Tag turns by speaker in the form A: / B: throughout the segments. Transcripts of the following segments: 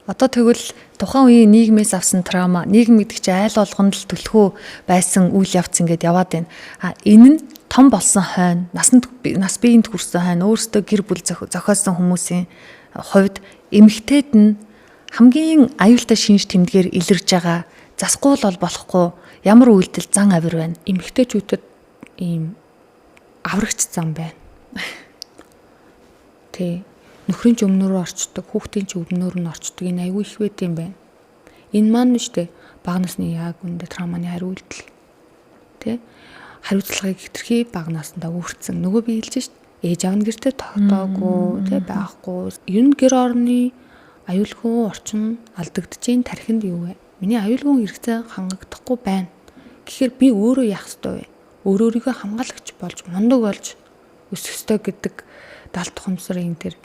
A: Одоо тэгвэл тухайн үеийн нийгмээс авсан траума, нийгэм гэдэг чинь айл болгонд л түлхүү байсан үйл явц ингээд яваад байна. Энэ нь том болсон хойно, нас биеинд хүрсэн хойно өөрсдөө гэр бүл зохиосон хүмүүсийн хувьд эмэгтэйд нь хамгийн аюултай шинж тэмдгээр илэрж байгаа. Засгүй л болохгүй ямар үйлдэл зан авир байна.
B: Эмэгтэйчүүдэд ийм аврагч зам байна. Тэ нөхрийн ч өмнөрөө орчдөг, хүүхдийн ч өмнөр нь орчдөг. Энэ аюу их байт юм байна. Энэ маань нь штэ бага насны яг үндэ трауманы хариу үйлдэл. Тэ хариуцлагыг хэтэрхий бага наснда өөрчлөсөн. Нөгөө би хэлж штэ ээж аав гэртээ тогтоогүй, тэ байхгүй. Ер нь гэр орны аюулгүй орчин алдагдчихээн тархинд юу вэ? Миний аюулгүй хэрэгцээ хангагдахгүй байна. Гэхдээ би өөрөө яах ёстой вэ? Өөрийгөө хамгаалагч болж, мундаг болж өсөх ёстой гэдэг далд тухамсрын тэр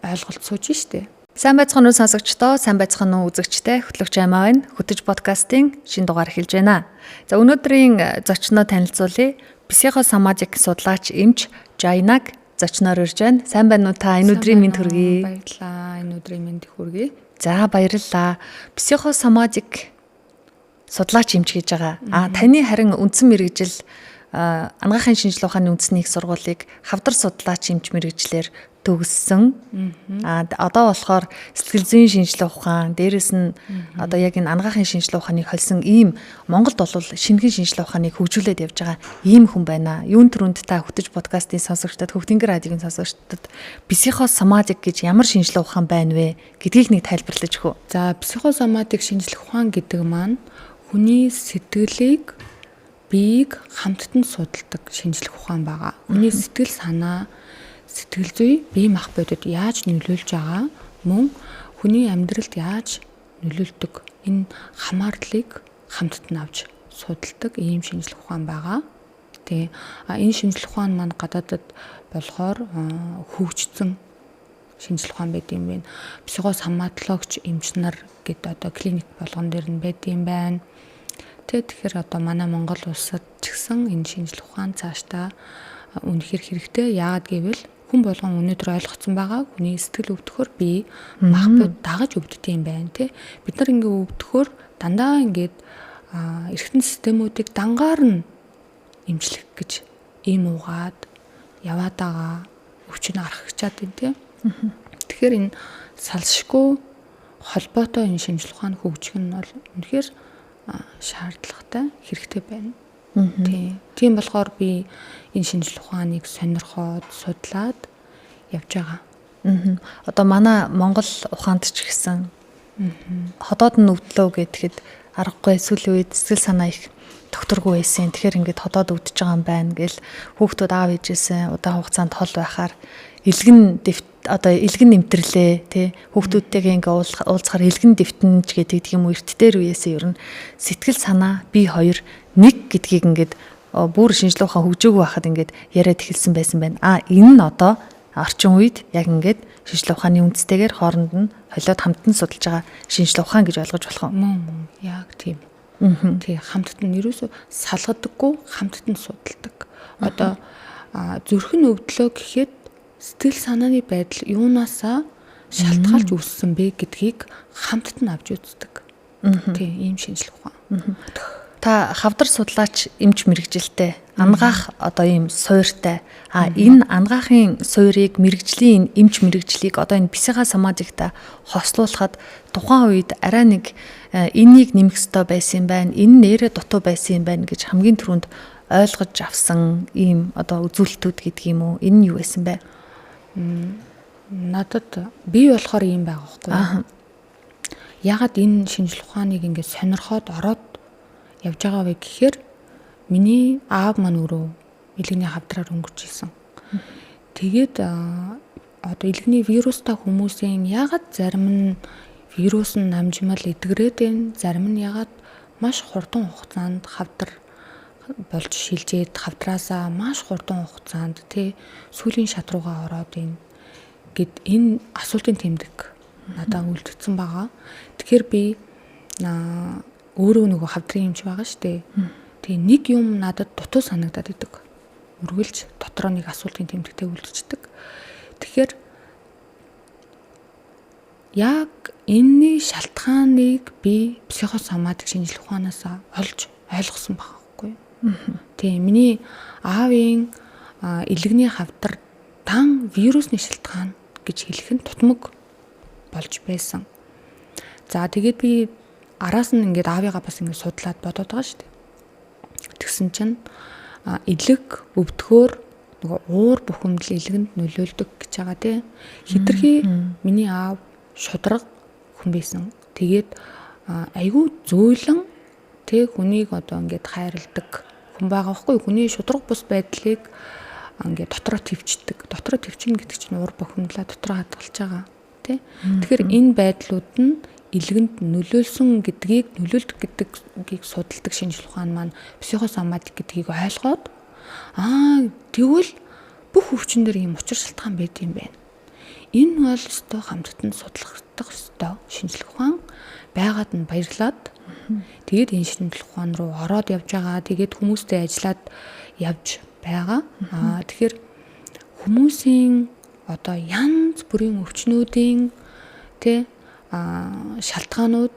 B: ойлголт сууж штэ.
A: Сайн байцгаана уу сонсогчдоо, сайн байцгаана уу үзэгчдээ. Хөтлөгч Аймаа байна. Хөтөж подкастын шинэ дугаар эхэлж байна. За өнөөдрийн зочноо танилцуулъя. Психосоматик судлаач эмч Жайнаг зочноор ирж байна. Сайн байна уу та? Энэ өдрийн мэнд хүргэе.
B: Баярлалаа. Энэ өдрийн мэнд хүргэе.
A: За баярлалаа. Психосоматик судлаач эмч гэж байгаа. Таны харин үндсэн мэргэжил анагаахын шинжилгээ ухааны үндэсний их сургуулийг хавдар судлаач эмч мэргэжлэр төгссөн. Одоо болохоор сэтгэл зүйн шинжилгээ ухаан, дээрэс нь одоо яг энэ анагаахын шинжилгээ ухааныг холсон ийм Монголд бол шинэхэн шинжилгээ ухааныг хөгжүүлээд явж байгаа ийм хүн байна. Юун төрөнд та хөтөж подкастын сонсогчдод, Хөвтөнгөр радиогийн сонсогчдод психосоматик гэж ямар шинжилгээ ухаан байна вэ гэдгийг нэг тайлбарлаж өгөө.
B: За психосоматик шинжилгээ ухаан гэдэг маань хүний сэтгэлийг, биеийг хамтд нь судалдаг шинжилгээ ухаан байгаа. Хүний сэтгэл санаа, сэтгэл зүй, бие мах бодод яаж нөлөөлж байгаа, мөн хүний амьдралд яаж нөлөөлдөг энэ хамаарлыг хамтд нь авч судалдаг ийм шинжилгээ ухаан байгаа. Тэгээ энэ шинжилгээ ухаан маань гадаадд болохоор хөгжсөн шинжилгээ ухаан байт юм байна. Психосоматологч эмч нар гэдэг одоо клиник болгон дээр нь байт юм байна. Тэгэхээр одоо манай Монгол улсад ч гэсэн энэ шинжилгээ ухаан цаашдаа үнэхээр хэрэгтэй. Яагаад гэвэл хүн болгон өнөөдөр ойлгоцсон байгаа. Хүний сэтгэл өвдөхөр бие мах бод дагаж өвддөг юм байна тий. Бид нар ингээ өвдөхөр дандаа ингээд эргэтэн системүүдийг дангаар нь эмчлэх гэж ийм угаад яваад байгаа өвчин аргагчаад байна тий. Тэгэхээр энэ салшгүй холбоотой энэ шинжилгээ ухаан хөгжих нь бол үнэхээр шаардлагатай, хэрэгтэй байна. Тийм болохоор би энэ шинжилгээ ухааныг сонирхоод судлаад явж байгаа.
A: Одоо манай Монгол ухаанд ч гэсэн ходоод нь өвдлөө гэхэд аргагүй сүүлийн үед сэтгэл санаа их докторгүй байсан. Тэгэхээр ингээд ходоод өвдөж байгаа юм байна гэл хүүхдүүд аав ээжээсээ удаан хугацаанд хол байхаар илгэн нэмтэрлээ тий хүүхдүүдтэйгээ ингээ уулзахаар илгэн дэвтэнж гэдэг юм эрт дээр үеэсээ ер нь сэтгэл санаа бие хоёр нэг гэдгийг ингээд бүр шинжилгээ ухаан хөгжөөгүй байхад ингээд яриад эхэлсэн байсан байна. Энэ нь одоо орчин үед яг ингээд шинжилгээ ухааны үндэстэйгээр хооронд нь холиод хамтан судалж байгаа шинжилгээ ухаан гэж ойлгож болох
B: юм. Яг тийм. Тий хамтд нь ерөөсө салгадаггүй хамтд нь судалдаг. Одоо зүрхэн өвдлөө гэхэд сэтгэл санааны байдал юунаасаа шалтгаалж үүссэн бэ гэдгийг хамтд нь авч үздэг. Тийм ийм шинжилгээ ухаан.
A: Та хавдар судлаач эмч мэргэжилтэй ангаах одоо ийм суйртай. Энэ ангаахын суйрыг мэргэжлийн эмч мэргэжлийг одоо энэ психосоматикта хослуулахад тухайн үед арай нэг энийг нэмэх ёстой байсан юм байна. Энэ нэрэ дутуу байсан юм байна гэж хамгийн түрүүнд ойлгож авсан ийм одоо үзүүлэлтүүд гэдэг юм уу? Энэ нь юу байсан бэ?
B: Надад би болохоор ийм байгаа байхгүй. Ягаад энэ шинжилгээ ухааныг ингээд сонирхоод ороод явж байгаа вэ гэхээр миний аав маань өөрөө илгэний хавдраар өнгөрч исэн. Тэгээд одоо илгэний вирустай хүмүүсийн ягаад зарим нь вирус нь намжмал эдгэрээд байна, зарим нь ягаад маш хурдан хугацаанд хавдар болж шилжээд хавдраасаа маш хурдан хугацаанд тий сүлийн шат руугаа ороод ийн гэд энэ асуултын тэмдэг надад үлдсэн байгаа. Тэгэхээр би өөрөө нөгөө хавдрын эмч байгаа штэ. Тэгээ нэг юм надад дутуу санагдаад идэг. Үргэлж дотроо нэг асуултын тэмдэгтэй үлдчихдэг. Тэгэхээр яг энэний шалтгааныг би психосоматик шинжилгээ ухаанаас олж ойлгосон байхгүй. Тийм миний аавын илэгний хавдар дан вирусны шалтгаан гэж хэлэх нь тутмаг болж байсан. За тэгээд би араас нь ингээд аавыгаа бас ингээд судлаад бодоод байгаа шүү дээ. Тэгсэн чинь илэг өвдгөөр нөгөө уур бухимдал илгэнд нөлөөлдөг гэж байгаа тий. Хитрхи миний аав шудраг хүн байсан. Тэгээд айгүй зөөлөн тэг хүнийг одоо ингээд хайрладаг хүн байгаа байхгүй. Хүний шудраг бус байдлыг ингээд дотроо төвчдөг. Дотроо төвчнө гэдэг чинь уур бухимдлаа дотроо хадгалж байгаа тий. Тэгэхээр энэ байдлууд нь илгэнд нөлөөлсөн гэдгийг нөлөөлдөг гэдгийг судалдаг шинжилгээ ухаан маань психосоматик гэдгийг ойлгоод тэгвэл бүх өвчин дээр ийм учир шалтгаан байд юм байна. Энэ бол өстой хамтдаа судлах өстой шинжилгээ ухаан байгаад нь баярлаад тэгээд энэ шинжилгээ ухаан руу ороод явж байгаа. Тэгээд хүмүүстэй ажиллаад явж байгаа. Тэгэхээр хүмүүсийн одоо янз бүрийн өвчнүүдийн тэ шалтгаанууд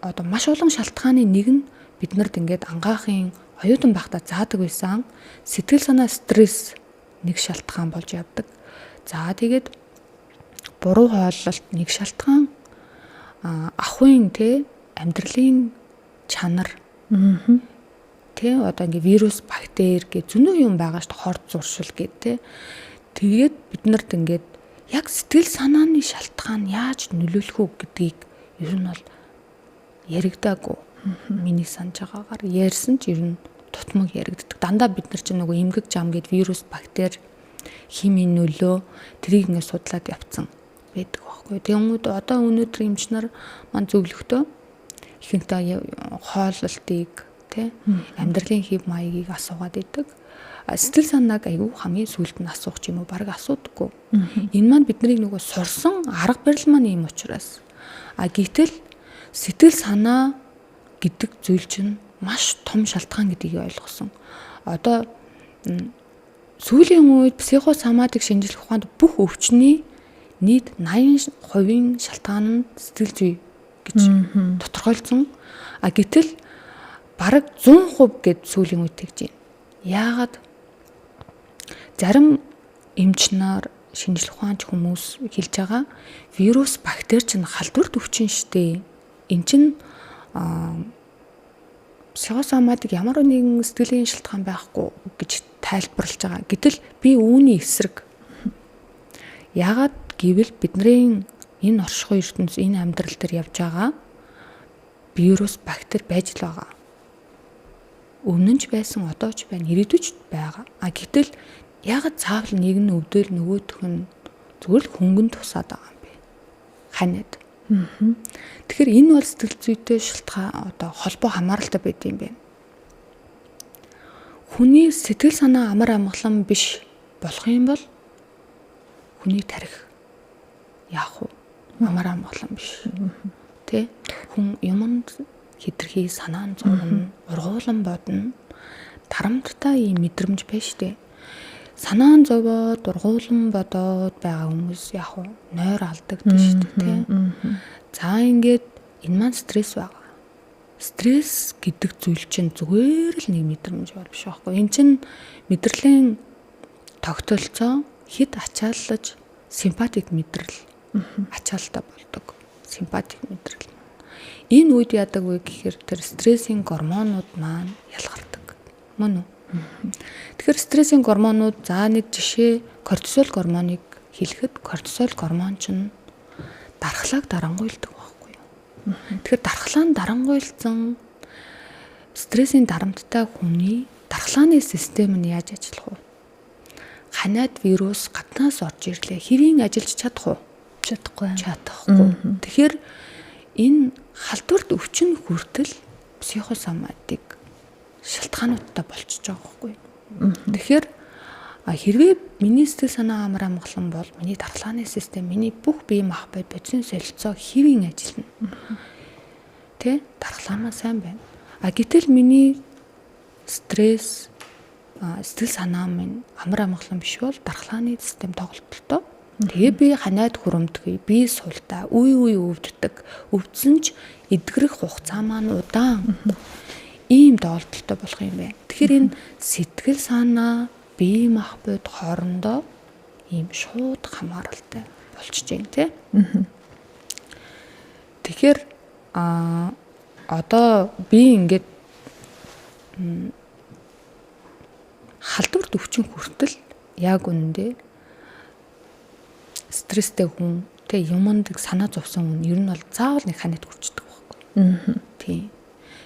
B: одоо маш олон шалтгааны нэг нь биднэрд ингээд ангаахын оюутан байхдаа заадаг байсан сэтгэл санаа стресс нэг шалтгаан болж явдаг. За тэгээд буруу хооллолт нэг шалтгаан, ахуйн тэ амьдралын чанар тэ одоо ингээ вирус бактери гэ зөндөө юм байгаа шүү дээ, хорд зуршил гэ тэ. Тэгээд биднэрт ингээд яг сэтгэл санааны шалтгаан яаж нөлөөлөх үү гэдгийг ер нь бол яригдаагүй. Миний санаж байгаагаар ярьсан ч ер нь тутмаг яригддаг. Дандаа бид нар чинь нөгөө эмгэг зам гэд вирус, бактери, химийн нөлөө тэрийг ингээд судлаад явцсан байдаг байхгүй. Тэгмүүд одоо өнөөдөр эмчнэр маань зөвлөхдөө ихэнхдээ хооллолтыг тий амьдралын хэв маягийг асуугаад идэг. Сэтгэл санааг айгүй хамгийн сүүлд нь асуух ч юм уу бараг асуудаггүй. Энэ маань биднийг нөгөө сурсан арга барил маань юм учраас. Гэтэл сэтгэл санаа гэдэг зүйл чинь маш том шалтгаан гэдгийг ойлгосон. Одоо сүүлийн үед психосоматик шинжилгээ ухаанд бүх өвчний нийт 80% шалтгаан нь сэтгэл зүй гэж тодорхойлсон. Гэтэл бараг 100% гэд сүүлийн үед тэгж байна. Яагаад зарим эмчнэр шинжилгээ ухаанч хүмүүс хэлж байгаа вирус, бактери чинь халдварт өвчин штэ. Эн чинь психосоматик ямар нэгэн сэтгэлийн шалтгаан байхгүй гэж тайлбарлаж байгаа. Гэтэл би үүний эсрэг. Яагаад гэвэл бидний энэ оршихуй ертөнц энэ амьдрал дээр явж байгаа вирус, бактери байж л байгаа. Өмнө нь ч байсан, одоо ч байна, ирээдүйд ч байгаа. Гэтэл яагаад заавал нэг нь өвдөөл нөгөөх нь зүгээр л хөнгөн тусаад байгаа юм бэ? Ханиад. Тэгэхээр энэ бол сэтгэл зүйтэй шалтгаан одоо холбоо хамааралтай байд юм байна. Хүний сэтгэл санаа амар амгалан биш болох юм бол хүний тарих яах вэ? Амар амгалан биш. Тэ? Хүн юмд хитрхи санаан зовно, ургуулan бодно. Тарамттай ийм мэдрэмж байна шүү дээ. Санаан зовоод, ургуулan бодоод байгаа хүмүүс яг уу нойр алдагддаг шүү дээ, тий. За ингээд энэ маань стресс байгаа. Стресс гэдэг зүйл чинь зүгээр л нэг мэдрэмж бол биш байхгүй. Энэ чинь мэдрэлийн тогтолцоо хэд ачааллаж симпатик мэдрэл ачаалтаа болдог. Симпатик мэдрэл. Энэ үед яадаг вэ гэхээр тэр стрессийн гормонууд маань ялгардаг. Мөн үү? Тэгэхээр стрессийн гормонууд за нэг жишээ кортизол гормоныг хэлэхэд кортизол гормон чинь дархлааг дарангуйлдаг байхгүй юу? Тэгэхээр дархлаа нь дарангуйлсан стрессийн дарамттай хүний дархлааны систем нь яаж ажиллах вэ? Ханиад вирус гаднаас орж ирлээ. Хэрийн ажиллаж чадах уу? Чадахгүй. Тэгэхээр энэ халдварт өвчин хүртэл психосоматик шалтгаануудтай болчихж байгаа байхгүй. Тэгэхээр хэрвээ миний сэтгэл санаа амар амгалан бол миний дархлааны систем, миний бүх бие махбод бодис солилцоо хэвийн ажиллана. Тэ? Дархлаамаа сайн байна. Гэтэл миний стресс, сэтгэл санаа минь амар амгалан биш бол дархлааны систем тоглолттой Тэгээ би ханаад хүрэмдгүй, би суултаа, үе өвддөг. Өвдсөн ч эдгэрэх хугацаа маань удаан. Ийм доолдолтой болох юм байна. Тэгэхээр энэ сэтгэл санаа, бие махбод хоорондоо ийм шууд хамааралтай болчихж байна тий. Тэгэхээр одоо би ингээд халдварт өвчин хүртэл яг үнэндээ стресстэй хүн тэг юмд санаа зовсон хүн ер нь бол заавал нэг ханад хүрчдэг байхгүй. Тийм.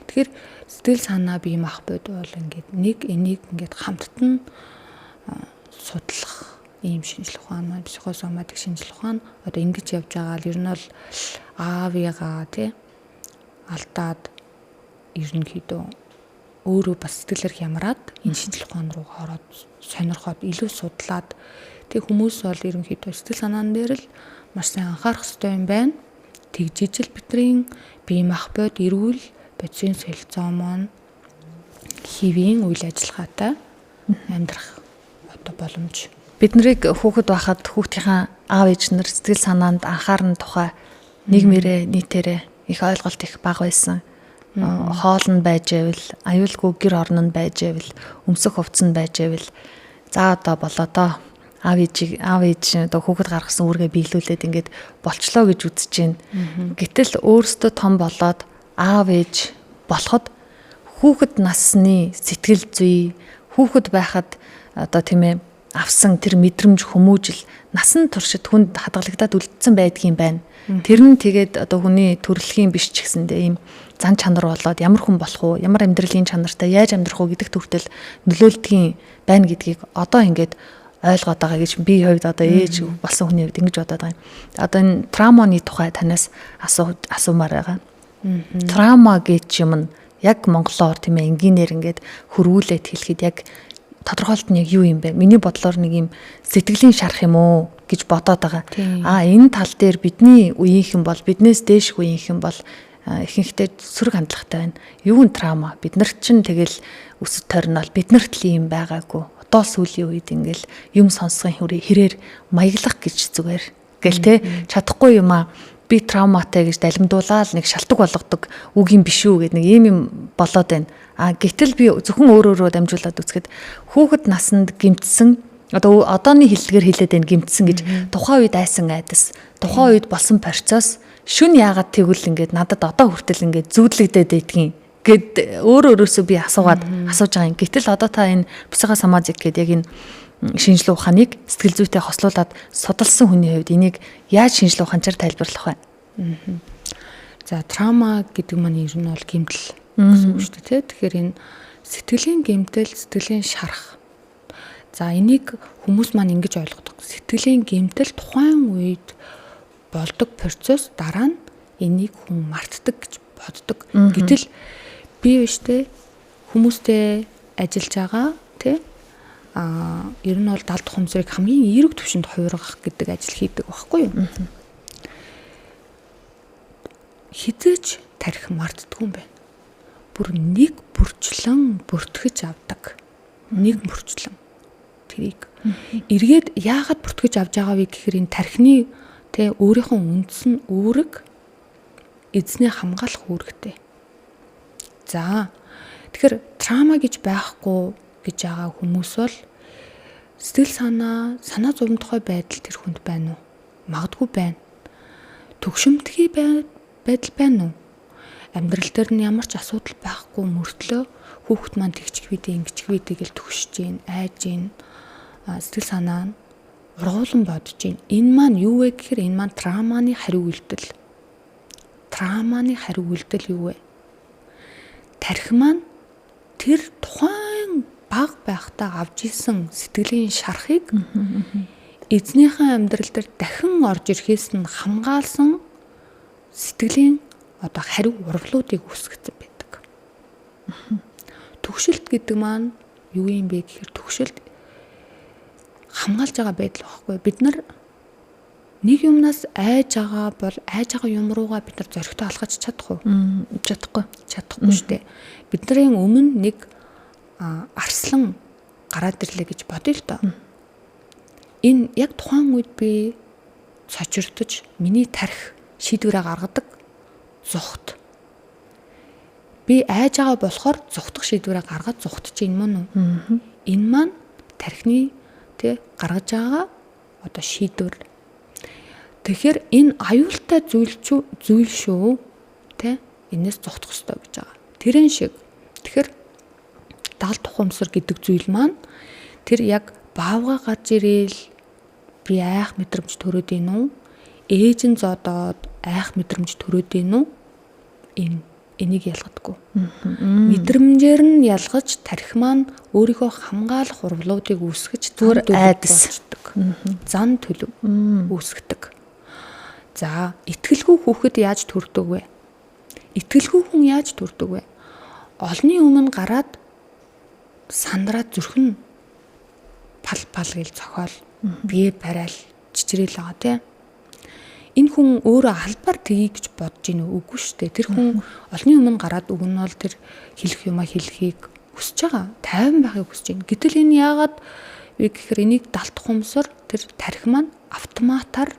B: Тэгэхээр сэтгэл санаа бие махбод бол ингээд нэг энийг ингээд хамттан судлах ийм шинжлэх ухаан маань психосоматик шинжлэх ухаан одоо ингэж явж байгаа л ер нь бол аавыгаа тий алдаад ерөнхийдөө өөрөө бас сэтгэлээр хямраад энэ шинжлэх ухаан руу ороод сонирхоод илүү судлаад тэг хүмүүс бол ерөнхийдөө сэтгэл санаан дээр л маш сайн анхаарах хэрэгтэй юм байна. Тэгжижил бидний бие махбод эрүүл бодисын солилцоо маань хэвийн үйл ажиллагаатай амьдрах одоо боломж.
A: Бид нарыг хүүхэд байхад хүүхдийнхаа аав ээж нар сэтгэл санаанд анхаарна тухай нийгмээрээ нийтээрээ их ойлголт их бага байсан. Хоол нь байж байвал, аюулгүй гэр орон нь байж байвал, өмсөх хувцс нь байж байвал за одоо болоодоо аав ээж одоо хүүхэд гаргасан үүргээ биелүүлээд ингээд болчлоо гэж үзэж байна. Гэтэл өөрөөсөө том болоод аав ээж болоход хүүхэд насны сэтгэл зүй, хүүхэд байхад одоо тийм ээ авсан тэр мэдрэмж хүмүүжил насан туршид хүнд хадгалагдаад үлдсэн байдгийн байна. Тэр нь тэгээд одоо хүний төрөлхийн биш ч гэсэндээ ийм зан чанар болоод ямар хүн болох уу, ямар амьдралын чанартай яаж амьдрах уу гэдэг төртөл нөлөөлдгийн байна гэдгийг одоо ингээд ойлгоод байгаа гэж би хувьд одоо ээж болсон хүний хувьд ингэж бодоод байгаа юм. Одоо энэ трауманы тухай танаас асуумаар байгаа. Траума гэж юм нь яг монголоор тийм ээ энгийнээр ингээд хөрвүүлээд хэлэхэд яг тодорхойлт нь яг юу юм бэ? Миний бодлоор нэг юм сэтгэлийн шарах юм уу гэж бодоод байгаа. Энэ тал дээр бидний үеийнхэн бол биднээс дээш үеийнхэн бол ихэнхдээ сөрөг хандлагатай байна. Юу нь траума? Бид нарт чинь тэгэл өсөд тойрнол биднэрт л юм байгаагүй. Одоо сүүлийн үед ингээл юм сонсгон хэрээр маяглах гэж зүгээр. Гэл те чадахгүй юм аа. Би трауматай гэж далимдуулаад нэг шалтгаан болгодог үг юм биш үү гэд нэг юм болоод байна. Гэтэл би зөвхөн өөрөөрөө дамжуулаад үзэхэд хүүхэд насанд гимтсэн одоо одооны хэллэгээр хэлээд байна гимтсэн гэж тухайн үед айсан айдас тухайн үед болсон процесс шүн яагаад тэгвэл ингээд надад одоо хүртэл ингээд зүүдлэгдээд байдгийн гэд өөрөөсөө би асууж байгаа юм. Гэтэл одоо та энэ психосоматик гэдэг яг энэ шинжлэх ухааныг сэтгэл зүйтэй хослуулад судалсан хүний хувьд энийг яаж шинжлэх ухаанчаар тайлбарлах вэ? За
B: траума гэдэг маань ер нь бол гэмтэл гэсэн үг шүү дээ. Тэгэхээр энэ сэтгэлийн гэмтэл, сэтгэлийн шарах. За энийг хүмүүс маань ингэж ойлгодог. Сэтгэлийн гэмтэл тухайн үед болдог процесс дараа нь энийг хүн мартдаг гэж боддог. Гэтэл би биштэй хүмүүстэй ажиллаж байгаа тий ер нь бол далд хумсрыг хамгийн эерэг түвшинд хувиргах гэдэг ажил хийдэг байхгүй юу? Хизээч тарих мартдаггүй юм байна. Бүр нэг бүрчлэн бүртгэж авдаг. Нэг бүрчлэн тэрийг эргээд яагаад бүртгэж авч байгаа вэ гэхээр энэ тархины тэ өөрийнхөө үндсэн үүрэг эзнээ хамгаалах үүрэгтэй. За тэгэхээр траума гэж байхгүй гэж байгаа хүмүүс бол сэтгэл санаа зовлонтой байдал тэр хүнд байна уу? Магадгүй байна. Төгшөмтгий байдал байна уу? Амьдрал дээр нь ямар ч асуудал байхгүй мөртлөө хүүхэд маань тэгчих вүдээ ингэчих вүдээ гэж төгсөж гин, айж гин. Сэтгэл санаа нь ургуулan бодож гин. Энэ маань юу вэ гэхээр энэ маань трауманы хариу үйлдэл. Трауманы хариу үйлдэл юу вэ? Тархи маань тэр тухайн баг байхдаа авч исэн сэтгэлийн шарахыг эзнийхэн амьдрал дээр дахин орж ирэхээс нь хамгаалсан сэтгэлийн одоо хариу урвалуудыг үүсгэсэн байдаг. Төгшөлт гэдэг маань юу юм бэ гэхээр төгшөлт хамгаалж байгаа байдал байхгүй. Бид нар нэг юмнаас айж байгаа бол айж байгаа юм руугаа бид нар зоригтой алхаж чадах уу? Чадахгүй шүү дээ. Бидний өмнө нэг арслан гараад ирлээ гэж бодъё л доо. энэ яг тухайн үед би цочирдож миний тарих шийдвэрээ гаргадаг зүхт. Би айж байгаа болохоор зүхтах шийдвэрээ гаргаад зүхтж юм мөн үү? Энэ маань тархины гаргаж байгаа одоо шийдвэр. Тэгэхээр энэ аюултай зүйл шүү. Энээс зүхтах ёстой гэж байгаа. Тэрэн шиг. Тэгэхээр даалт ухамсар гэдэг зүйл маань тэр яг баавга гарч ирээл би айх мэдрэмж төрөөд ийн үү? Ээж нь зодоод айх мэдрэмж төрөөд ийн үү? Энийг ялгадаггүй. Мэдрэмжээр нь ялгаж тарих маань өөрийнхөө хамгаалах урвлуудыг үүсгэж
A: зүгээр айдас
B: зан төлөв үүсгдэг. За, итгэлгүй хүүхэд яаж төрдөг вэ? Итгэлгүй хүн яаж төрдөг вэ? Олны өмнө гараад сандраад зүрхэн пал гэл цохол бие барайл чичрээл байгаа тийм. Энэ хүн өөрөө албаар тгий гэж бодож ийн үгүй шүү дээ. Тэр хүн олны өмнө гараад үг нь бол тэр хэлэх юмаа хэлхийг хүсэж байгаа. Тайван байхыг хүсэж байна. Гэтэл энэ яагаад вэ гэхээр энийг далт ухамсар тэр тарих маань автоматар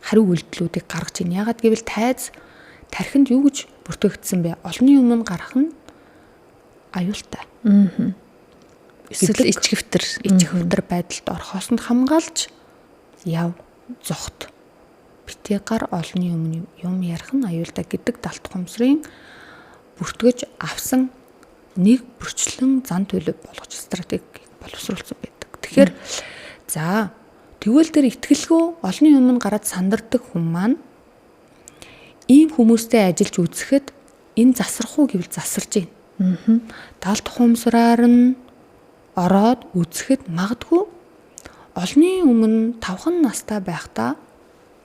B: хариу үйлдэлүүдийг гаргаж ийн. Яагаад гэвэл тархинд юу гэж бүртгэгдсэн бэ? Олны өмнө гарах нь аюултай.
A: Эсвэл
B: ичгэвтер байдалд орохоос нь хамгаалж яв зогт. Битээ гар олны өмнө юм ярих нь аюултай гэдэг далт ухамсарын бүртгэж авсан нэг бүрчлэн зан төлөв болгож стратеги боловсруулсан байдаг. Тэгэхээр тэгвэл тэр итгэлгүй олны өмнө гараад сандардаг хүн маань ийм хүмүүстэй ажиллаж үзэхэд энэ засрах уу гэвэл засарж байна. Далт ухамсараар нь ороод үзэхэд магадгүй олны өмнө 5 настай байхдаа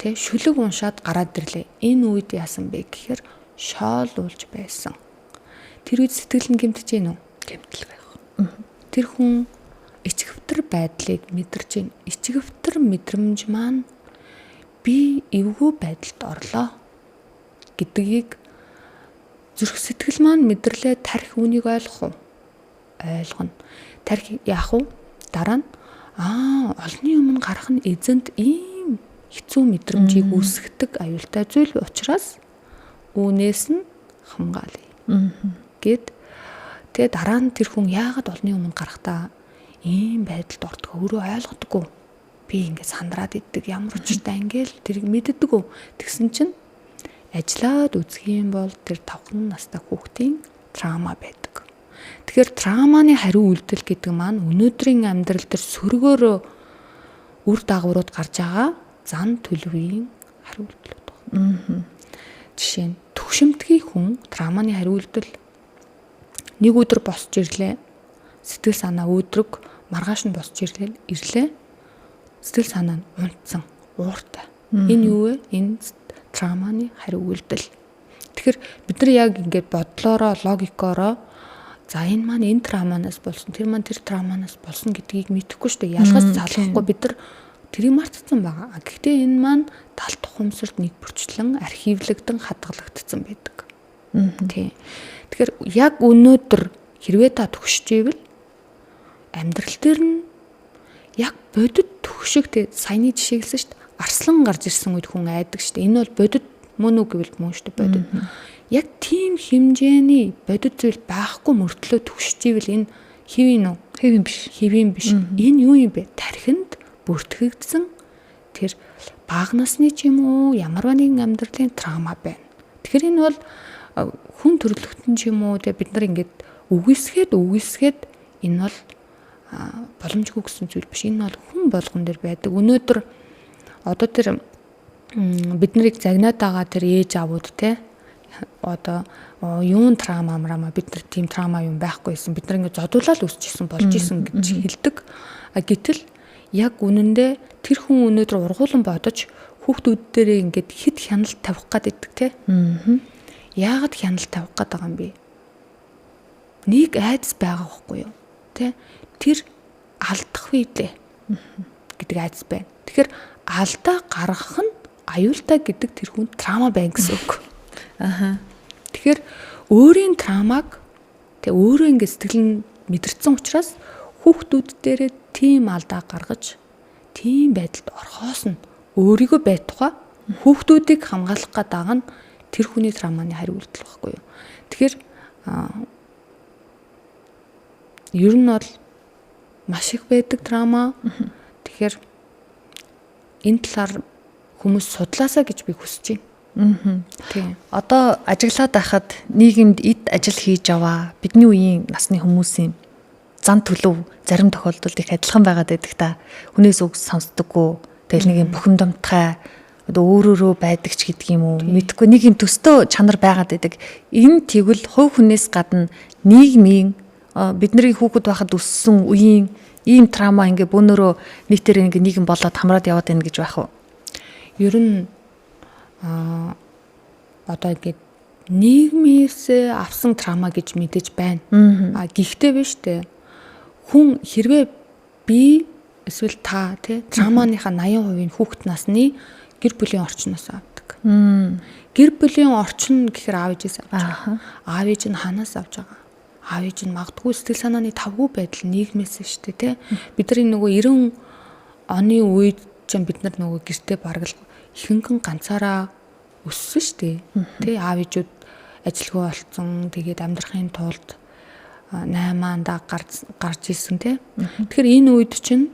B: шүлэг уншаад гараад ирлээ. Энэ үед яасан бэ гэхээр шоолуулж байсан. Тэр үед сэтгэл нь гэмтэж гин үү?
A: Гэмтэл байх.
B: Тэр хүн ичгэвтер байдлыг мэдэрч байна. Ичгэвтер мэдрэмж маань би эвгүй байдалд орлоо гэдгийг зүрх сэтгэл маань мэдэрлээ. Тарих үнийг ойлгох уу? Ойлгоно. Тарих яах вэ? Дараа нь олны өмнө гарах нь эзэнт ийм хэцүү мэдрэмжийг үүсгдэг аюултай зүйл учраас үүнээс нь хамгаалъя. Тэгээ дараа нь тэр хүн яагаад олны өмнө гарахтаа ийм байдалд ордог өөрөө ойлгодоггүй. Би ингээд сандраад иддэг ямар учиртай ингээл тэрийг мэддэггүй. Тэгсэн чинь ажиллаад үзэх юм бол тэр 5 настай хүүхдийн траума байдаг. Тэгэхээр трауманы хариу үйлдэл гэдэг маань өнөөдрийн амьдрал дээр сөргөөр үр дагаврууд гарч байгаа зан төлөвийн хариу үйлдэлүүд байна. Жишээ нь төвшөмтгий хүн трауманы хариу үйлдэл нэг өдөр босч ирлээ. Сэтгэл санаа өөдрөг маргааш нь босч ирлээ. Сэтгэл санаа нь унтсан, ууртай. Энэ юу вэ? Энэ трауманы хариу үйлдэл. Тэгэхээр бид нар яг ингээд бодлороо, логикоороо энэ маань энэ трауманаас болсон, тэр маань тэр трауманаас болсон гэдгийг мэдэхгүй шүү дээ. Ялгаж залгахгүй бид нар тэрийг мартсан байгаа. Гэхдээ энэ маань далт ухамсарт нэг бүрчлэн архивлагдсан, хадгалагдсан байдаг. Тийм. Тэгэхээр яг өнөөдөр хэрвээ та төгсөж ивэл амьдрал дээр нь яг бодит төгшөг саяны жишээ хэлсэн шүү дээ. Арслан гарч ирсэн үед хүн айдаг шүү дээ. Энэ бол бодит мөн үү гэвэл мөн шүү дээ бодит. Яг тийм хэмжээний бодит зүйл байхгүй мөртлөө төгсөж ивэл энэ хэвийн үү? Хэвийн биш. Энэ юу юм бэ? Тархинд бүртгэгдсэн тэр бага насны ч юм уу ямар нэгэн амьдралын траума байна. Тэгэхээр энэ бол хүн төрөлхтөн ч юм уу бид нар ингээд үгүйсгээд энэ бол боломжгүй гэсэн зүйл биш. Энэ бол хүн болгон дээр байдаг. Өнөөдөр одоо тэр бид нарыг загнаад байгаа тэр ээж аавууд одоо юун траума бид нар тийм траума юм байхгүйсэн. Бид нар ингээд зодуулаад өсчихсэн болж исэн гэж хэлдэг. Гэтэл яг үнэндээ тэр хүн өнөөдөр ургуулan бодож хүүхдүүд дээрээ ингээд хэд хяналт тавих гэдэг Яагаад хяналт тавих гээд байгаа юм бэ? Нэг айдас байгаа байхгүй юу? Тэр алдах үедээ гэдэг айдас байна. Тэгэхээр алдаа гаргах нь аюултай гэдэг тэр хүн траума байна гэсэн үг. Тэгэхээр өөрийн траумаг өөрөө ингээд сэтгэл нь мэдэрсэн учраас хүүхдүүд дээрээ тийм алдаа гаргаж тийм байдалд орхоос нь өөрийгөө байтугай хүүхдүүдийг хамгаалах гэдэг нь тэр хүний травманы хариу үйлдэл байхгүй юу. Тэгэхээр ер нь бол маш их байдаг травма. Тэгэхээр энэ талаар хүмүүс судлаасаа гэж би хүсэж байна. Тийм.
A: Одоо ажиглаад байхад нийгэмд эд ажил хийж аваа. Бидний үеийн насны хүмүүсийн зан төлөв зарим тохиолдолд их адилхан байгаад байдаг та. Хүнээс үг сонсдоггүй. Тэгэл нэг юм бухимдамтгай өөрөөрөө байдаг ч гэдэг юм уу. Мэдхгүй нэг юм төстөө чанар байгаад байдаг. Энэ тэгвэл хувь хүнээс гадна нийгмийн бидний хүүхэд байхад өссөн үеийн ийм траума ингээ бөөнөрөө нийтээр ингээ нийгэм болоод хамраад яваад байна гэж байх уу?
B: Ер нь одоо ингээд нийгмээс авсан траума гэж мэдэж байна. Гэхдээ биш үү? Хүн хэрвээ би эсвэл та тий трауманыхаа 80% нь хүүхэд насны гэр бүлийн орчноос авдаг. Гэр бүлийн орчин гэхээр аав ээжээс авч байгаа. Аав ээж нь ханаас авч байгаа. Аав ээж нь магадгүй сэтгэл санааны тавгүй байдал нийгмээс шүү дээ тий. Бидний нөгөө 90 оны үед чинь бид нар нөгөө гэртээ бараг ихэнхэн ганцаараа өссөн шүү дээ. Тий аав ээжүүд ажилгүй болцсон. Тэгээд амьдрахын тулд 8-андаа гарч ирсэн тий. Тэгэхээр энэ үед чинь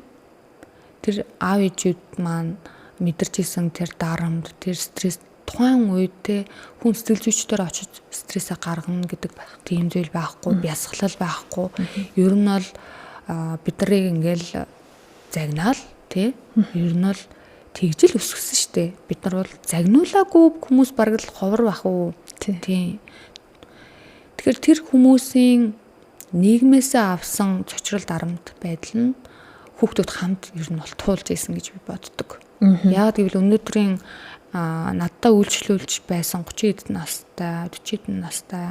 B: тэр аав ээжүүд маань мэдэрч исэн тэр дарамт, тэр стресс тухайн үед те хүн сэтгэл зүйчдээр очиж стрессээ гаргана гэдэг байх. Тийм зүйл байхгүй, бясалгал байхгүй. Ер нь бол бид нарыг ингээл загнаал те ер нь бол тэгжил өсгсөн шүү дээ. Бид нар бол загнуулаагүй хүмүүс бараг л ховор байх уу. Тийм. Тэгэхээр тэр хүмүүсийн нийгмээсээ авсан цочрол дарамт байдал нь хүүхдүүд хамт ер нь бол туулж исэн гэж би боддог. Яг гэвэл өнөөдрийн надтай үйлчлүүлж байсан 30 эд настай, 40 эд настай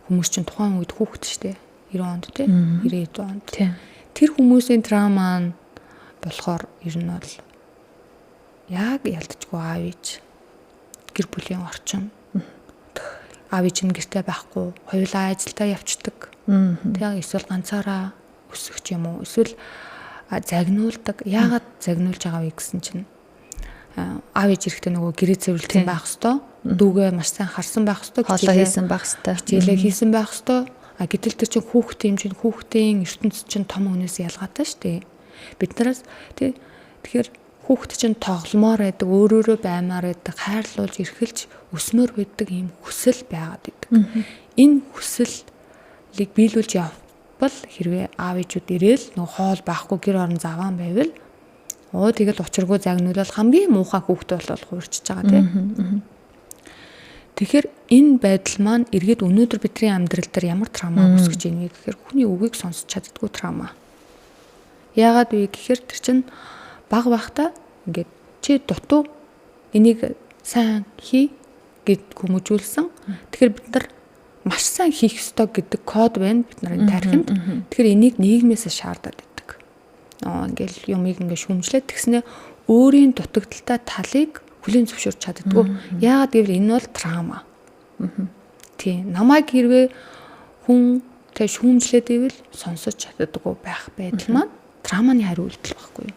B: хүмүүс чинь тухайн үед хүүхэд штэ 90 онд тий 90 онд. Тэр хүмүүсийн травма нь болохоор ер нь бол яг ялдчихгүй аав ээж гэр бүлийн орчин. Аав ээж нь гэртээ байхгүй, хоёулаа ажилдаа явцдаг. Тэгээ эсвэл ганцаараа өсөх юм уу? Эсвэл загнуулдаг. Яагаад загнуулж байгаа вэ гэсэн чинь аав ээж эрэхтэй нөгөө гэрээ цэвэрлсэн байх хэвээр, дүүгээ маш сайн харсан байх хэвээр,
A: хоолоо хийсэн байх хэвээр,
B: хичээлээ хийсэн байх хэвээр. Гэтэл тэр чинь хүүхдийн чинь хүүхдийн ертөнцийн чинь том хүнээс ялгаатай шүү дээ. Биднээс тэгэхээр хүүхд чинь тогломоор байдаг, өөрөөрөө баймаар байдаг, хайрлуулж эрхэлж өснөр байдаг юм хүсэл байгаад байдаг. Энэ хүсэлийг биелүүлж явбал хэрвээ аав ээжүүд ирээл нөгөө хоол байхгүй гэр орон заваан байвал тэгэл учиргүй загнуулал хамгийн муухай хүүхд болол хуурчиж байгаа тийм. Тэгэхээр энэ байдал маань эргээд өнөөдөр бидний амьдрал дээр ямар травма үүсгэж ийнэ гэхээр хүний үгийг сонсч чаддгүй травма. Яагаад вэ гэхээр тэр чинь баг багтаа ингээд чи дутуу энийг сайн хий гэд хүмүүжүүлсэн. Тэгэхээр бид нар маш сайн хийх ёстой гэдэг код байна бид нарын тархинд. Тэгэхээр энийг нийгмээс шаардаад байдаг. Ингээл юмыг ингээд шүмжлээд тэгснэ өөрийн дутагдaltaй талыг хүлээн зөвшөөрч чаддгүй. Яагаад гэвэл энэ бол травма. Тийм. Намайг хэрвээ хүн тэг шүүмжлээд ивэл сонсож чаддаггүй байх байдал маань травманы хариу үйлдэл байхгүй юу?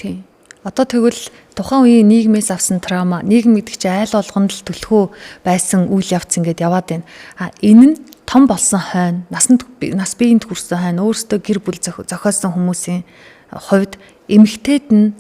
B: Тийм.
A: Одоо тэгвэл тухайн үеийн нийгмээс авсан травма, нийгэм гэдэг чинь айл болгонд л төлхөө байсан үйл явц ингээд яваад байна. Энэ нь том болсон хойно, нас биеинд хүрсэн хойно өөрсдөө гэр бүл зохиосон хүмүүсийн хувьд эмэгтэйд нь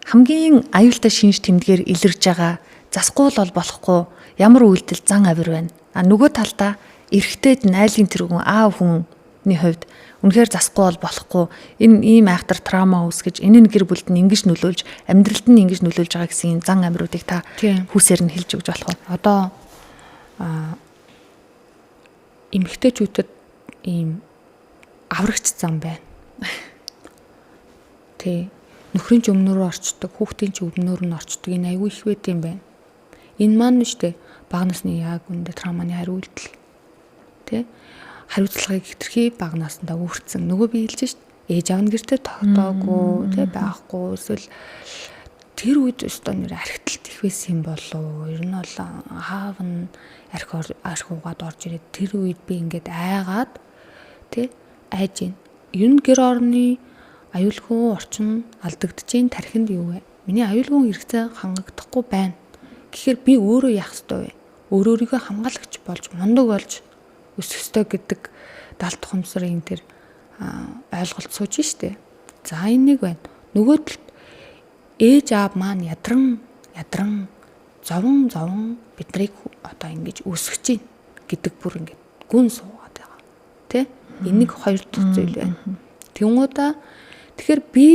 A: хамгийн аюултай шинж тэмдгээр илэрж байгаа засгүй бол болохгүй ямар үйлдэл зан авир байна. Нөгөө талдаа эрэгтэйд нь айлын тэргүүн аав хүний хувьд үнэхээр засгүй бол болохгүй энэ ийм айхтар травма үүсгэж энэ нь гэр бүлд нь ингэж нөлөөлж амьдралд нь ингэж нөлөөлж байгаа гэсэн зан амируудыг та хүүсээр нь хэлж өгч болох уу?
B: Одоо эмэгтэйчүүдэд ийм аврагч зам байна. Тэ нөхрийн ч өмнөрөө орчдөг, хүүхдийн ч өмнөр нь орчдөг энэ аягүй их байт юм байна. Энэ маань нь штэ бага насны яг үндэ травманы хариу үйлдэл. Тэ хариуцлагыг хэтэрхий бага наснда өөрчлөсөн. Нөгөө би хэлж шít. Ээж аав нь гэртээ тогтоогүй, тэ байхгүй эсвэл тэр үед өстой нэр архиталт их байсан юм болоо. Ер нь бол аав нь архиугаад орж ирээд тэр үед би ингээд айгаад тэ айж ийн. ер нь гэр орны аюулгүй орчин алдагдчихээн тархинд юу вэ? Миний аюулгүй хэрэгцээ хангагдахгүй байна. Гэхдээ би өөрөө яах ёстой вэ? Өөрийгөө хамгаалагч болж, мундаг болж өсөх ёстой гэдэг даалт тухамсрын тэр ойлголт сууж штэ. За энэ нэг байна. Нөгөө талд ээж аав маань ядран зовон биднийг одоо ингэж өсгөж чинь гэдэг бүр ингэ гүн суугаад байгаа. Тэ? Энийг хоёр дахь зүйл байна. Тэнгуудаа тэгэхээр би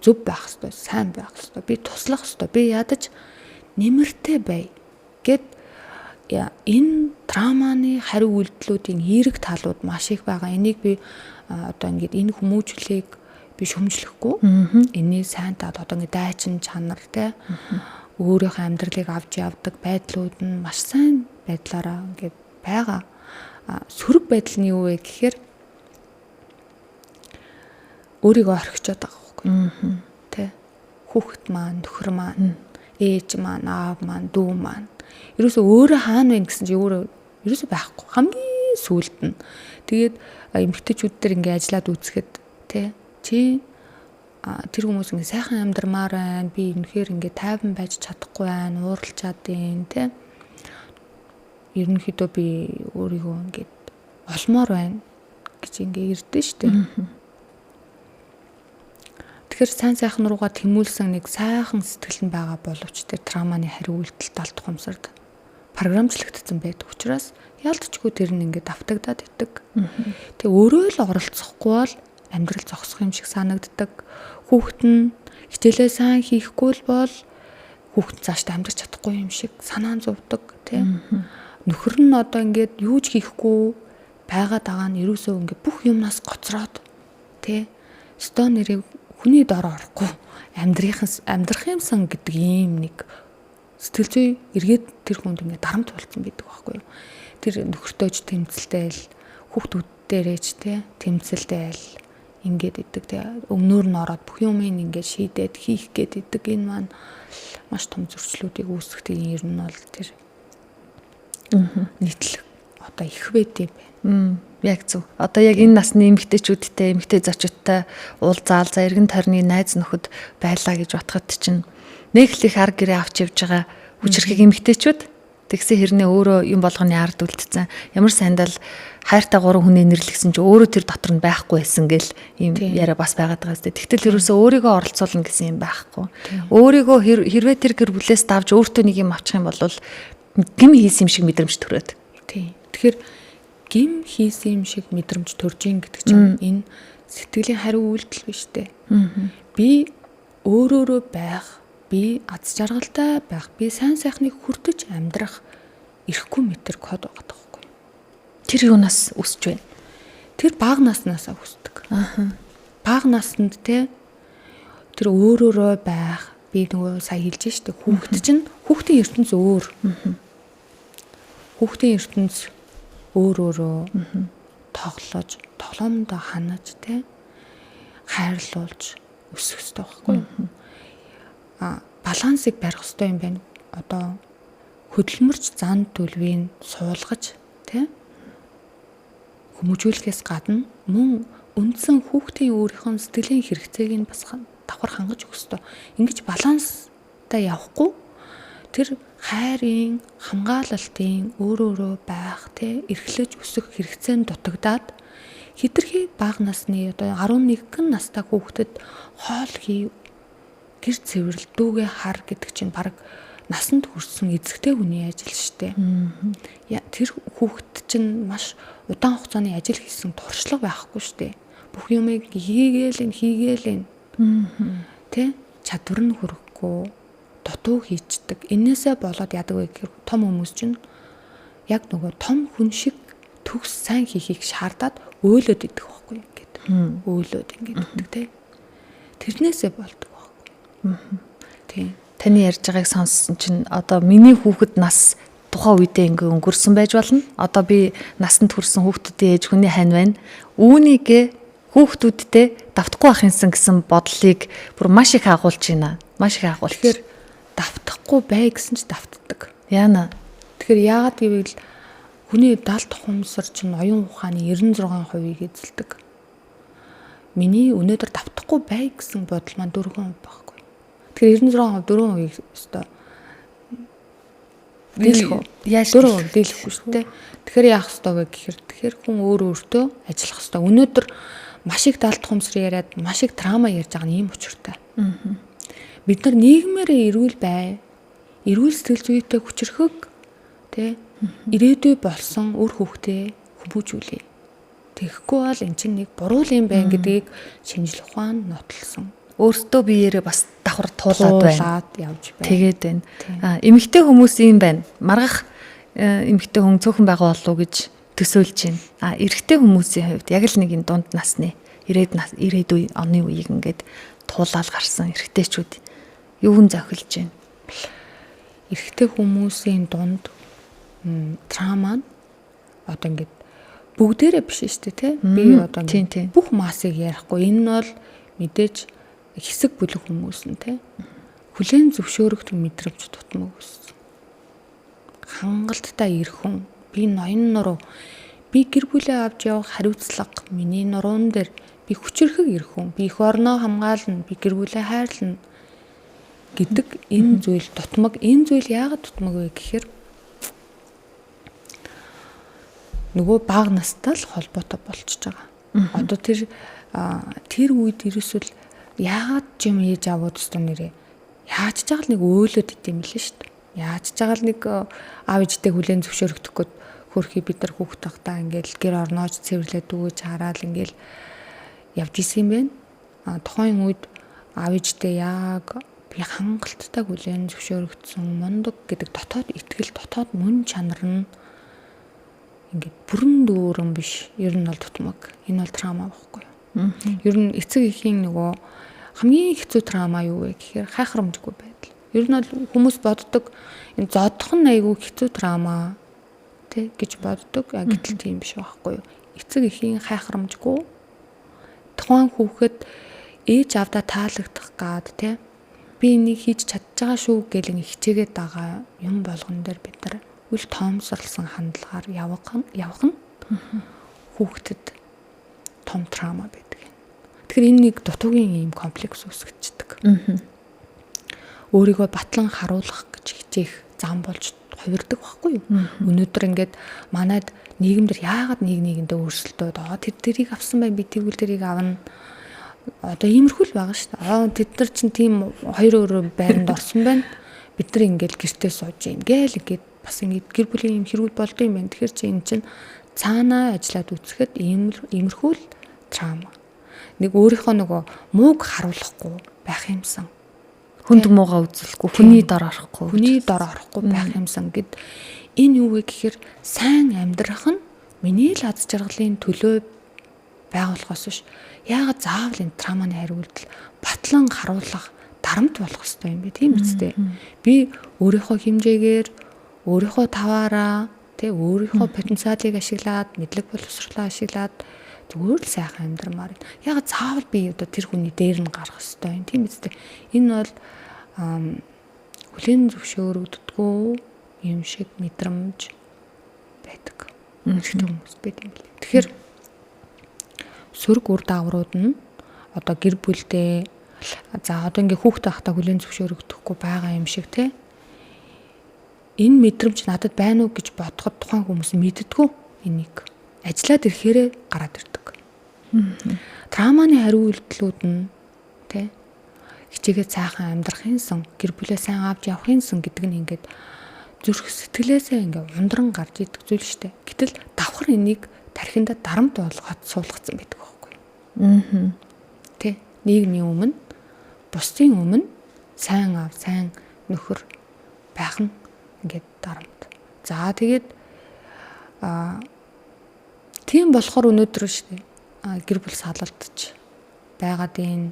B: зөв байх ёстой, сайн байх ёстой, би туслах ёстой, би ядаж нэмэртэй бай гэд энэ травманы хариу үйлдэлүүдийн эерэг талууд маш их байгаа. Энийг би одоо ингэж энэ хүмүүжлийг би шөмжлөхгүй. Энэний сайн тал одоо ингэ дайчин чанар те өөрийнхөө амьдралыг авч явдаг байдлууд нь маш сайн байдлаараа ингэ байгаа. Сөрөг байдал нь юу вэ гэхээр өөрийгөө орхичод байгаа байхгүй. Тэ хүүхэд маань, нөхөр маань, ээж маань, аав маань, дүү маань ерөөсөө өөрөө хаана вэ гэсэн чи ерөөсөө байхгүй. Хамгийн сүүлд нь. Тэгээд эмэгтэйчүүд дээр ингээ ажиллаад үзэхэд тэ чи тэр хүмүүс ингээ сайхан амьдрмаар байна. Би үнэхээр ингээ тайван байж чадахгүй байна. Ууралж чадیں۔ Тэ ерөнхийдөө би өөрийгөө ингээд олмоор байна гэж ингээ ирдэ штэ. Тэгэхээр сайн сайхан руугаа тэмүүлсэн нэг сайхан сэтгэл нь байгаа боловч тэр травманы хариу үйлдэл даалт тухамсарт програмчлагдсан байдаг учраас яалтчгүй тэр нь ингээд давтагдаад итдэг. Тэгээ өөрөө л оролцохгүй бол амьдрал зогсох юм шиг санагддаг. Хүүхэд нь хичээлээ сайн хийхгүй бол хүүхэд цаашдаа амьдрах чадахгүй юм шиг санаан зовдөг тий. Нөхөр нь одоо ингээд юу ч хийхгүй байгаад байгаа нь ерөөсөө ингээд бүх юмнаас гоцроод тий. Стон нэрийг хүний дор орохгүй амьдрах юмсан гэдэг ийм нэг сэтгэл зүй эргээд тэр хүнд ингээд дарамт болсон байдаг байхгүй юу. Тэр нөхөртөөж тэмцэлтэйл хүүхдүүддээрээч те тэмцэлтэйл ингээд идэг те өмнөр нь ороод бүх юмыг ингээд шийдээд хийх гээд идэг. Энэ маань маш том зөрчлүүдийг үүсгэдэг ер нь бол тэр нийтлэг одоо их байдığım байна.
A: Яг зөв. Одоо яг энэ насны эмэгтэйчүүдтэй, эмэгтэй зочдтой уулзаал за эргэн тойрны найз нөхөд байлаа гэж бодоход чинь нэг л их ар гэрээ авч явж байгаа хүчрхэг эмэгтэйчүүд тэгсэн хэрнээ өөрөө юм болгоны ард үлдсэн. Ямар сайндал хайртай гурван хүний нэрлэгсэн чи өөрөө тэр дотор нь байхгүй байсан гэл ийм яриа бас байгаад байгаа зү. Тэгтэл ерөөсөө өөрийгөө оролцуулна гэсэн юм байхгүй. Өөрийгөө хэрвээ тэр гэр бүлээс давж өөртөө нэг юм авчих юм бол гим хийсэн юм шиг мэдрэмж төрөөд.
B: Тийм. Тэгэхээр гим хийсэн юм шиг мэдрэмж төрж ийн гэдэг чинь энэ сэтгэлийн хариу үйлдэл биш үү? Би өөрөөрөө байх, би аз жаргалтай байх, би сайн сайхныг хүртэж амьдрах ирэхгүй мэтэр код байгаа байхгүй.
A: Тэр юунаас үсэж байна?
B: Тэр бага наснаасаа үсдэг. Бага наснд те тэр өөрөөрөө байх, би нөгөө сая хэлж штэ хүүхэд чинь хүүхдийн ертөнц өөр. Хүүхдийн ертөнц өөрөөрөө тоглоомдоо ханаж те хайрлуулж өсөх хэрэгтэй байхгүй юу? Балансыг барих хэрэгтэй юм байна. Одоо хөдөлмөрч зан төлөвийг суулгаж те хүмүүжүүлэхээс гадна мөн үндсэн хүүхдийн өөрийнхөө сэтгэлийн хэрэгцээг нь бас давхар хангаж өгөх хэрэгтэй. Ингэж баланстай явахгүй тэр хайрын, хамгаалалтын өөрөөрөө байх, тэ эрхлэж өсөх хэрэгцээнд дутагдаад хэтэрхий бага насны одоо 11 настай хүүхдэд хоол хий, гэр цэвэрлэл, дүүгээ хар гэдэг чинь баг насанд хүрсэн эзэгтэй хүний ажил штэ. Тэр хүүхэд чинь маш удаан хугацааны ажил хийсэн туршлага байхгүй штэ. Бүх юмыг хийгээл. Тэ чадвар нь хүрэхгүй дутуу хийчдэг. Энээсээ болоод яадаг вэ гэхээр том хүмүүс чинь яг нөгөө том хүн шиг төгс сайн хийхийг шаардаад өөлөд идэх байхгүй ингээд. Өөлөд ингээд идэх те. Тэрнээсээ болдог байхгүй. Тийм.
A: Таны ярьж байгааг сонссон чинь одоо миний хүүхэд нас тухайн үедээ ингээ өнгөрсөн байж болно. Одоо би насанд хүрсэн хүүхдүүдийн ээж хүний хань байна. Үүнийг хүүхдүүдтэй давтахгүй байх юмсан гэсэн бодлыг бүр маш их агуулж байна. Маш их агуул.
B: Тэгэхээр давтахгүй бай гэсэн ч давтдаг.
A: Яана.
B: Тэгэхээр яагаад гэвэл хүний даалт тухамсар чинь оюун ухааны 96%-ийг эзэлдэг. миний өнөөдөр давтахгүй бай гэсэн бодол маань 4% байхгүй. Тэгэхээр 96% 4% өстой дийлэх үү?
A: Яаж
B: 4% дийлэхгүй шүү дээ. Тэгэхээр яах ёстой вэ гэхээр хүн өөртөө ажиллах ёстой. Өнөөдөр маш их даалт хумсрын яриад маш их драма ярьж байгаа нь ийм учиртай. Бид нар нийгмээрээ эрүүл бай. Эрүүл сэтгэл зүйтэй хүчрхэг тэ ирээдүй болсон үр хөвгтөө хүмүүжүүлээ. Тэгэхгүй бол эн чинь нэг буруу юм байна гэдгийг шинжлэх ухаан нотолсон.
A: Өөртөө биеэрээ бас давхар туулаад
B: явж байна.
A: Тэгээд байна. Эмэгтэй хүмүүс юм байна. Маргах эмэгтэй хүн цөөхөн байгаа болов уу гэж төсөөлж байна. Эрэгтэй хүмүүсийн хувьд яг л нэг энэ дунд насны ирээдүй оны үеийг ингээд туулаад гарсан эрэгтэйчүүд юун зохилж байна.
B: Эрэгтэй хүмүүсийн дунд трама одоо ингээд бүгдээрээ биш шүү дээ, тий? Би одоо бүх массыг ярихгүй. Энэ нь бол мэдээж хэсэг бүлэг хүмүүс нь тий. Хүлээн зөвшөөрөгдөх мэдрэмж тутмаг өссөн. Хангалттай ирэх хүн. Би ноён нуруу. Би гэр бүлээ авч явах хариуцлага. Миний нуруун дээр би хүчрхэг ирэх хүн. Би их орноо хамгаална. Би гэр бүлээ хайрлна гэдэг энэ зүйл тутмаг. Энэ зүйл яагаад тутмаг вэ гэхээр нөгөө бага настай л холбоотой болчихж байгаа. Одоо тэр үед ерөөсөл яагаад ч юм ээж аваад өстө нэрээ яаж ч жаgal нэг өөлөд идэм билээ шүү дээ. Яаж ч жаgal нэг аав ээжтэй хүлээн зөвшөөрөгдөх гээд хөрхий бид нар хүүхд тахтаа ингээл гэр орнооч цэвэрлээд өгөөж хараад ингээл явж исэн юм байна. Тухайн үед аав ээжтэй яг би хангалттай хүлээн зөвшөөрөгдсөн мундаг гэдэг дотоод итгэл, дотоод мөн чанар нь ингээд бүрэн дүүрэн биш. Ер нь бол тутмаг. Энэ бол трама байхгүй юу? Ер нь эцэг эхийн нөгөө хамгийн хэцүү трама юу вэ гэхээр хайхрамжгүй байдал. Ер нь бол хүмүүс боддог энэ зодох нь айгүй хэцүү трама тий гэж боддог. Гэтэл тийм биш байхгүй юу? Эцэг эхийн хайхрамжгүй тухайн хүүхэд ээж авдаа таалагдах гад тий би энийг хийж чадчихаа шүү гэл ингэ хичээгээд байгаа юм болгон дээр бид нар үл тоомсорлсон хандлагаар явах нь хүүхдэд том трама байдаг. Тэгэхээр энэ нэг дутуугийн ийм комплекс үүсгэждэг. Өөрийгөө батлан харуулах гэж хичээх зам болж хувирдаг байхгүй юу? Өнөөдөр ингээд манайд нийгэмдэр яагаад нэгэндээ өөрсөлдөөд тэрийг авсан бай би тэгвэл тэрийг авна. Одоо иймэрхүү л байгаа шүү дээ. Тэд нар чинь тийм хоёр өөр байранд орсон байна. Бид нар ингээд гэртээ сууж ингээл ингээд бас ингээд гэр бүлийн юм хэрүүл болдго юм байна. Тэгэхээр чи эн чинь цаанаа ажиллаад үцхэд иймэрхүү л трама. Нэг өөрийнхөө нөгөө мууг харуулахгүй байх юмсан.
A: Хүнд муугаа үзүүлэхгүй, хүний дор орохгүй
B: байх юмсан гэд энэ юу вэ гэхээр сайн амьдрах нь миний л аз жаргалын төлөө байгуулахаас биш. Яагаад заавал энэ траманы хариулт батлан харуулах дарамт болох ёстой юм бэ? Тийм үстэй. Би өөрийнхөө хэмжээгээр өөрийнхөө таваараа тэ өөрийнхөө потенциалыг ашиглаад мэдлэг боловсролоо ашиглаад зүгээр л сайхан амьдрмаар байна. Ягаад заавал би одоо тэр хүний дээр нь гарах ёстой юм. Тийм үстэй. Энэ бол хүлээн зөвшөөрөгддөггүй юм шиг мэдрэмж байдаг. Эрэгтэй хүмүүс байдаг юм лээ. Тэгэхээр сөрөг үр дагаврууд нь одоо гэр бүлдээ за одоо ингээ хүүхдээ ахта хүлээн зөвшөөрөгдөхгүй байгаа юм шиг те. Энэ мэдрэмж надад байна уу гэж бодоход тухайн хүмүүс мэддэггүй энийг ажиллаад ирэхээрээ гараад ирдэг. Траманы хариу үйлдэлүүд нь те хичээгээ сайхан амьдрах юмсан, гэр бүлээ сайн авч явах юмсан гэдэг нь ингээд зүрх сэтгэлээсээ ингээ ундран гарч идэг зүйл шүү дээ. Гэтэл давхар энийг тархинда дарамт болгоод суулгацсан байдаг байхгүй юу? Тэ нийгмийн өмнө, бусдын өмнө сайн аав, сайн нөхөр байх нь ингээд дарамт. За тэгээд тийм болохоор өнөөдөр шүү дээ. Гэр бүл салалдаж байгаад энэ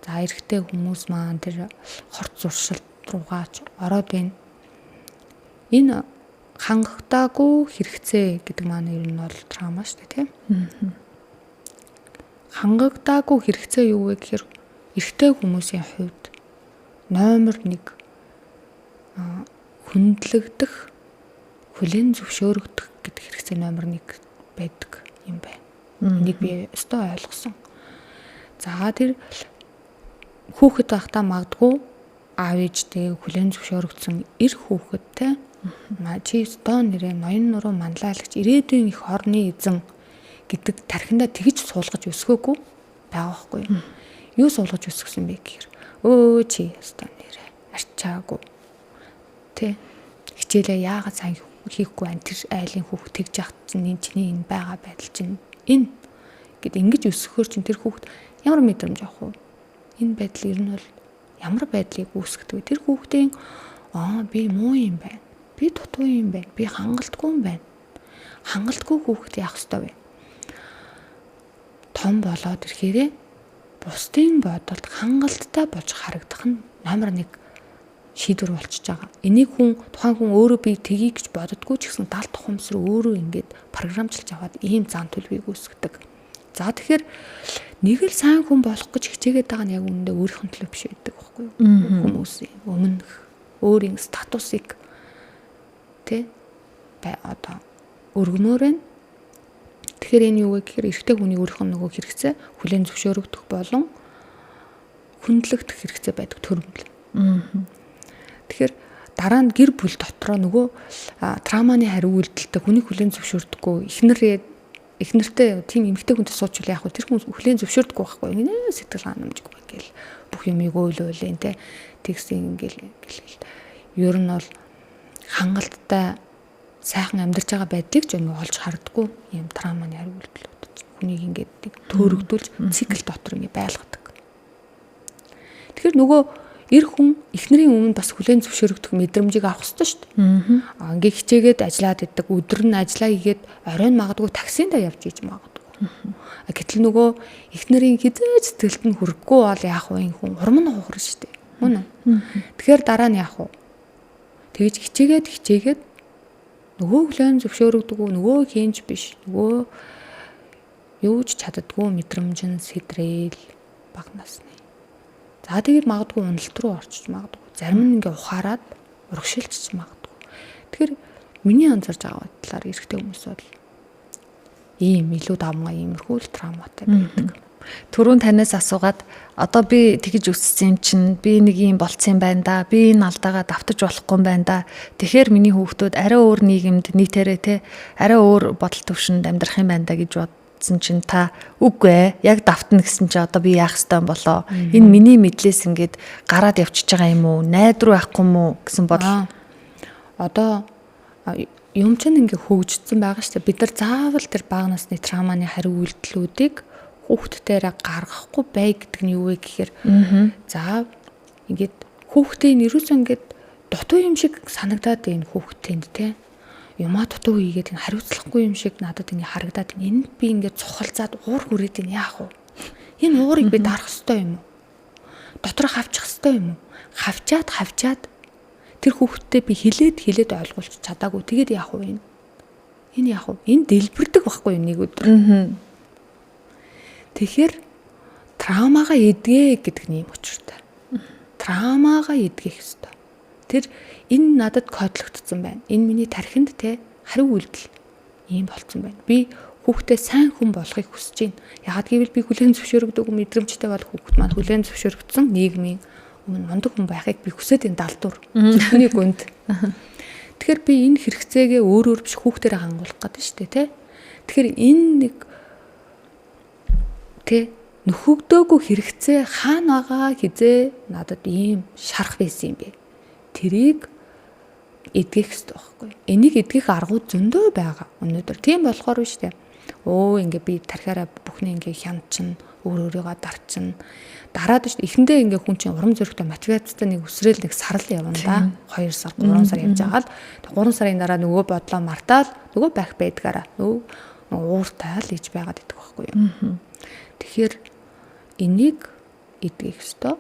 B: за эрэгтэй хүмүүс маань тэр хорт зуршилт руугаач ороод байна. Энэ хангагдаагүй хэрэгцээ гэдэг маань ер нь бол трама шүү дээ, тийм. Хангагдаагүй хэрэгцээ юу вэ гэхээр эрэгтэй хүмүүсийн хувьд номер 1 хүндлэгдэх, хүлээн зөвшөөрөгдөх гэдэг хэрэгцээ номер 1 байдаг юм байна. Энийг би өстой ойлгосон. За тэр хүүхэд байхдаа магадгүй аав ээжтэй хүлээн зөвшөөрөгдсөн эр хүүхэдтэй чи стоо нэрээ ноён нуруу манлайлагч ирээдүйн их орны эзэн гэдэг тархиндаа тэгж суулгаж өсгөөгүй байгаа байхгүй юу? Юу суулгаж өсгсөн бэ гэхээр чи стоо нэрээ арчаагүй тэ хичээлээ яагаад сайн хийхгүй ан тэр айлын хүүхд тэгж яхад чинь чиний энэ байгаа байдал чинь энэ гэд ингэж өсгөхөөр чинь тэр хүүхд ямар мэдрэмж авах вэ? Энэ байдал ер нь бол ямар байдлыг үүсгэдэг вэ? Тэр хүүхдийн би муу юм байна. Би дутуу юм байна. Би хангалтгүй юм байна. Хангалтгүй хүүхэд яах ёстой вэ? Том болоод ирэхээрээ бусдын бодолд хангалттай болж харагдах нь номер 1 шийдвэр болчихж байгаа. Энийг тухайн хүн өөрөө би тгий гэж боддггүй ч гэсэн далд тухамсар өөрөө ингээд програмчлж аваад ийм зан төлөвийг үүсгэдэг. За тэгэхээр нэг л сайн хүн болох гэж хичээгээд байгаа нь яг үүндээ өөрийнх нь төлөө биш байдаг байхгүй юу? Хүмүүсийн өмнөх өөрийн статусыг одоо өргөнөөр нь. Тэгэхээр энэ юу вэ гэхээр эрэгтэй хүний өөрийнх нь нөгөө хэрэгцээ хүлээн зөвшөөрөгдөх болон хүндлэгдэх хэрэгцээ байдаг төрөмөл. Тэгэхээр дараа нь гэр бүл дотроо нөгөө трауманы хариу үйлдэлтэй хүний хүлээн зөвшөөрдөггүй эхнэртэй тийм эмэгтэй хүнтэй суучвал яг тэр хүн хүлээн зөвшөөрдөггүй байхгүй нэ сэтгэл ханамжгүй гэл бүх юмыг ойлуулэн тэгсэн ингээл ер нь бол хангалттай сайхан амьдарч байгаа байдлыг ч олж хардггүй юм трауманы хариу үйлдэлүүд хүнийг ингээд төөрөгдүүлж цикл дотор ингээд байлгадаг. Тэгэхээр нөгөө эр хүн эхнэрийн өмнө бас хүлээн зөвшөөрөгдөх мэдрэмжийг авах хэрэгтэй шүү дээ. Ингээ хичээгээд ажиллаад иддэг, өдөр нь ажиллаа хийгээд оройн магадгүй таксиндаа явж иж магадгүй. Гэтэл нөгөө эхнэрийн хизээ сэтгэлд нь хүрэхгүй бол яах вэ? Хүн урам нь хуухрна шүү дээ. Мөн үү? Тэгэхээр дараа нь яах вэ? Тэгж хичээгээд нөгөө хүлээн зөвшөөрөгдөг, нөгөө хийнж биш, нөгөө юу ч чаддгүй мэдрэмж нь сэдрээл баг насны. За тэгээд магадгүй уналт руу орчиж магадгүй. Зарим нь ингээ ухаарад урагшилчж магадгүй. Тэгэхээр миний анзарж байгаа бодлоор эрэгтэй хүмүүс бол ийм илүү давмгаа иймэрхүү л трауматай байдаг.
A: Түрүүн танаас асуугаад одоо би тэгж өссөн чинь би нэг юм болцсон юм байна да. Би энэ алдаагаа давтаж болохгүй юм байна да. Тэгэхээр миний хүүхдүүд арай өөр нийгэмд нийтээрээ арай өөр бодол төвшөнд амьдрах юм байна да гэж бодсон чинь та үгүй ээ. Яг давтна гэсэн чи одоо би яах ёстой юм болоо. Энэ миний мэдлээс ингээд гараад явчихж байгаа юм уу? Найдвар байхгүй юм уу гэсэн бодол.
B: Одоо юм чинь ингээ хөгжсөн байгаа шүү дээ. Бид нар заавал тэр бага насны трауманы хариу үйлдэлүүдийг хүүхдтээрээ гаргахгүй бай гэдэг нь юу вэ гэхээр за ингээд хүүхдээ нэрүүс ингээд дутуу юм шиг санагдаад байна хүүхдэнд те юмаа дутуу хийгээд энэ хариуцлахгүй юм шиг надад ингэ харагдаад энд би ингээд цухалзаад уур хүрээд энэ яах вэ? Энэ уурыг би дарах ёстой юм уу? Доторх авчих ёстой юм уу? Хавчаад тэр хүүхдтэй би хилээд ойлгуулж чадаагүй. Тэгээд яах вэ? Энэ яах вэ? Энэ дэлбэрдэг байхгүй юу нэг өдөр. Тэгэхээр траумагаа эдгээ гэдэг нь юм учиртай. Траумагаа эдгэх ёстой. Тэр энэ надад кодлогдсон байна. Энэ миний тархинд хариу үйлдэл ийм болцсон байна. Би хүүхдээ сайн хүн болохыг хүсэж байна. Ягаад гэвэл би хүлээн зөвшөөрөгдөг мэдрэмжтэй бол хүүхд маань хүлээн зөвшөөрөгдсөн нийгмийн өмнө мундаг хүн байхыг би хүсэж энэ далдуур. Зөвхний гүнд. Тэгэхээр би энэ хэрэгцээгээ өөр биш хүүхдээрээ хангуулах гэдэг шүү дээ, тэ. Тэгэхээр энэ нэг нөхөгдөөгүй хэрэгцээ хаана байгаа хизээ надад ийм шарах байсан юм бэ. Тэрийг эдгэх хэрэгтэй байхгүй. Энийг эдгэх аргууд зөндөө байгаа өнөөдөр. Тийм болохоор биш үү? Ингээ би тархиараа бүхний ингээ хянчин, өөрийгөө дарчин. Дараад биш эхэндээ ингээ хүн чинь урам зоригтой мотивацтай нэг өсрөөл нэг сарл явна да. 2 сар, 3 сар явж байгаа л 3 сарын дараа нөгөө бодлоо мартаал нөгөө байх байдгаараа нөгөө ууртай л иж байгаад идэх байхгүй юу. Тэгэхээр энийг эдгэх ёстой.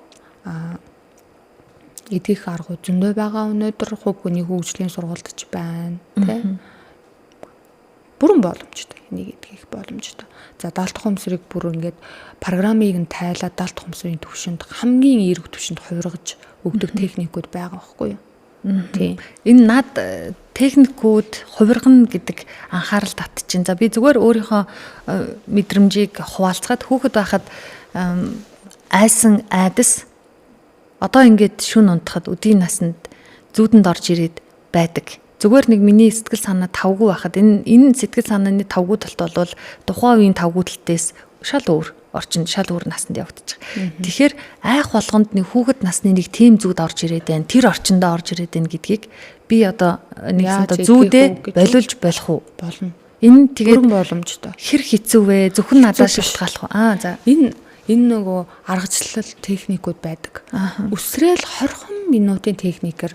B: Эдгэх аргууд зөндөө байгаа өнөөдөр хувь хүний хөгжлийн сургалтч байна, тэ. Бүрэн боломжтой. Энийг эдгэх боломжтой. За даалт ухамсарыг бүр ингээд программыг нь тайлаад даалт ухамсарын төвшөнд хамгийн эерэг төвшөнд хувиргаж өгдөг техникүүд байгаа байхгүй юу? Тийм.
A: Энэ над техникүүд хувиргана гэдэг анхаарал татчихин. За би зүгээр өөрийнхөө мэдрэмжийг хуваалцгаад хүүхэд байхад айсан айдас одоо ингээд шүн унтахад өдийн насанд зүүдэнд орж ирээд байдаг. Зүгээр нэг миний сэтгэл санаа тавгүй байхад энэ сэтгэл санааны тавгүй талт бол тухайн үеийн тавгүй талтээс шал өөр орчинд шал өөр насанд явагдчих. Тэгэхээр айх болгонд нэг хүүхэд насны нэг тийм зүуд орж ирээд байна. Тэр орчиндөө орж ирээд байна гэдгийг би одоо нэг санда зүүдээ болиулж болох уу?
B: Болно.
A: Энэ тэгээд
B: боломжтой.
A: Хэр хэцүү вэ? Зөвхөн надад шалтгаалах уу? За.
B: Энэ нөгөө аргачлал техникүүд байдаг. Үсрээл 20 минутын техникээр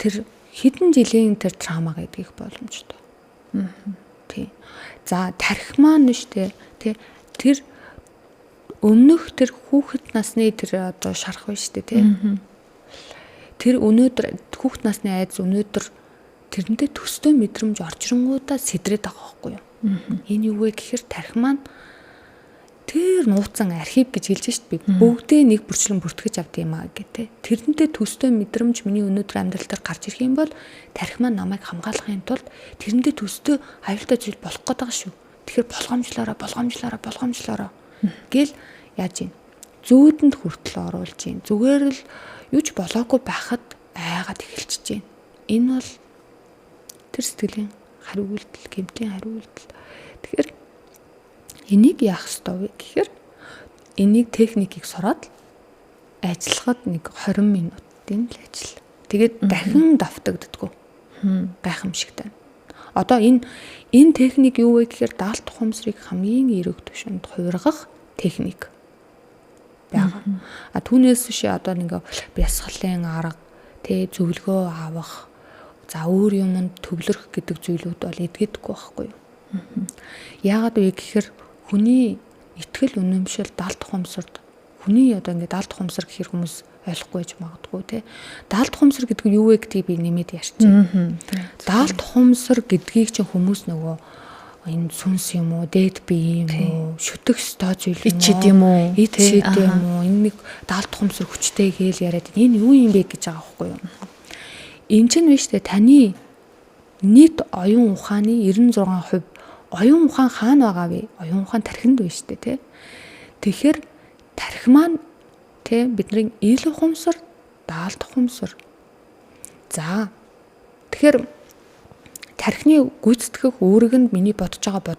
B: тэр хэдэн жилийн тэр трама гэдгийг боломжтой. Тийм. За тархи маань штэ тэр өмнөх тэр хүүхэд насны тэр одоо шарах биш штэ тийм. Тэр өнөөдөр хүүхэд насны айдас өнөөдөр тэрэндээ төстэй мэдрэмж орчронгуудаа сэдрээд байгаа байхгүй юу? Энэ юу вэ гэхээр тархи маань тэр нууцсан архив гэж хэлж штэ би бүгдээ нэг бүрчлэн бүртгэж авд юм аа гэдэг. Тэрэндээ төстэй мэдрэмж миний өнөөдөр амьдрал дээр гарч ирэх юм бол тархи маань намайг хамгаалахын тулд тэрэндээ төстэй аюултай зүйл болох гээд байгаа шүү. Тэгэхээр болгоомжлоороо гэл яаж юм зүүдэнд хүртэл оруулж юм. Зүгээр л юуч болоогүй байхад айгаад эхэлчихэж байна. Энэ бол тэр сэтгэлийн хариу үйлдэл, гэмтийн хариу үйлдэл. Тэгэхээр энийг яах ёстой вэ гэхээр энийг техникийг сураад ажиллахад нэг 20 минутын л ажил. Тэгээд дахин давтагддаггүй. Гайхамшигтай. Одоо энэ техник юу вэ гэхээр даалт ухамсарыг хамгийн эерэг түвшинд хувиргах техник байгаа. Түүнээс биш одоо нэг бясалгалын арга, зөвлөгөө авах, за өөр юмд төвлөрөх гэдэг зүйлүүд бол эдгэдэггүй байхгүй юу? Яагаад вэ гэхээр хүний итгэл үнэмшил даалт ухамсарт хүний одоо ингээд даалт ухамсар гэхэр хүмүүс ойлгохгүй ч магадгүй те. Даалт ухамсар гэдэг нь юу вэ гэдгийг би нэмээд ярьчих. Даалт ухамсар гэдгийг чинь хүмүүс нөгөө энэ сүнс юм уу, дээд бие юм уу, шүтэх ёстой зүйл юм уу, ичид юм уу, энэ нэг даалт ухамсар хүчтэй гээл яриад энэ юу юм бэ гэж байгаа байхгүй юу? Энэ чинь биш те таны нийт оюун ухааны 96% оюун ухаан хаана байгаа вэ? Оюун ухаан тархинд байна шүү дээ, тий. Тэгэхээр тархи маань тий бидний ил ухамсар, даалт ухамсар. За. Тэгэхээр тархины гүйцэтгэх үүрэг нь миний бодож байгаа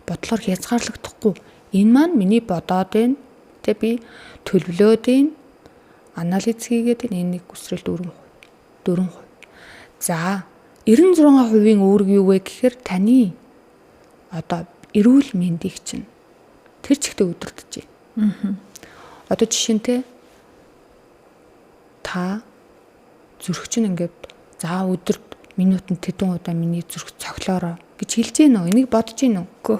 B: бодлоор хязгаарлагдахгүй. Энэ маань миний бодоод байна. Тий би төлөвлөөд байна. Анализ хийгээд энэ нэг үсрэлт 4%. За. 96%-ийн үүрэг юу вэ гэхээр таны одоо эрүүл мэндийг чинь тэр чигтээ өдөртөж байна. Одоо жишээ нь та зүрх чинь ингээд за өдөрт минутанд тэдэн удаа миний зүрх цоглоороо гэж хэлж гин үү? Энийг бодож гин үү? Үгүй.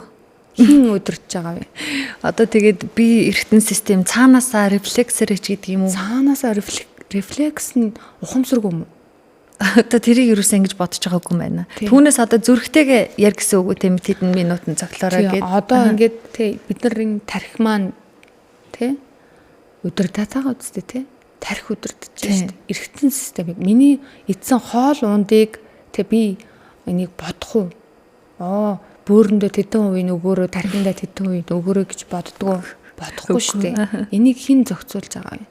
B: Хин өдөртөж байгаа вэ?
A: Одоо тэгээд би эргэтэн систем цаанаасаа рефлексээр ч гэдэг юм уу?
B: Цаанаасаа рефлекс нь ухамсаргүй юм уу?
A: Одоо тэрийг юусэн ингэж бодож байгаагүй юм байна. Түүнээс одоо зүрхтэйгээ яар гэсэн үг тийм тэдэн минутын цоглоороо гэдэг.
B: Одоо ингээд бид нар энэ тархи маань өдөртөж байгаа үстэй тархи өдөртөж шүү дээ. Эргэтэн системийг миний эдсэн хоол ундыг би энийг бодох уу? Бөөрөндөө тэдэн үеийн өгөөрөө тархиндаа тэдэн үеийн өгөөрөө гэж бодохгүй шүү дээ. Энийг хэн зохицуулж байгаа вэ?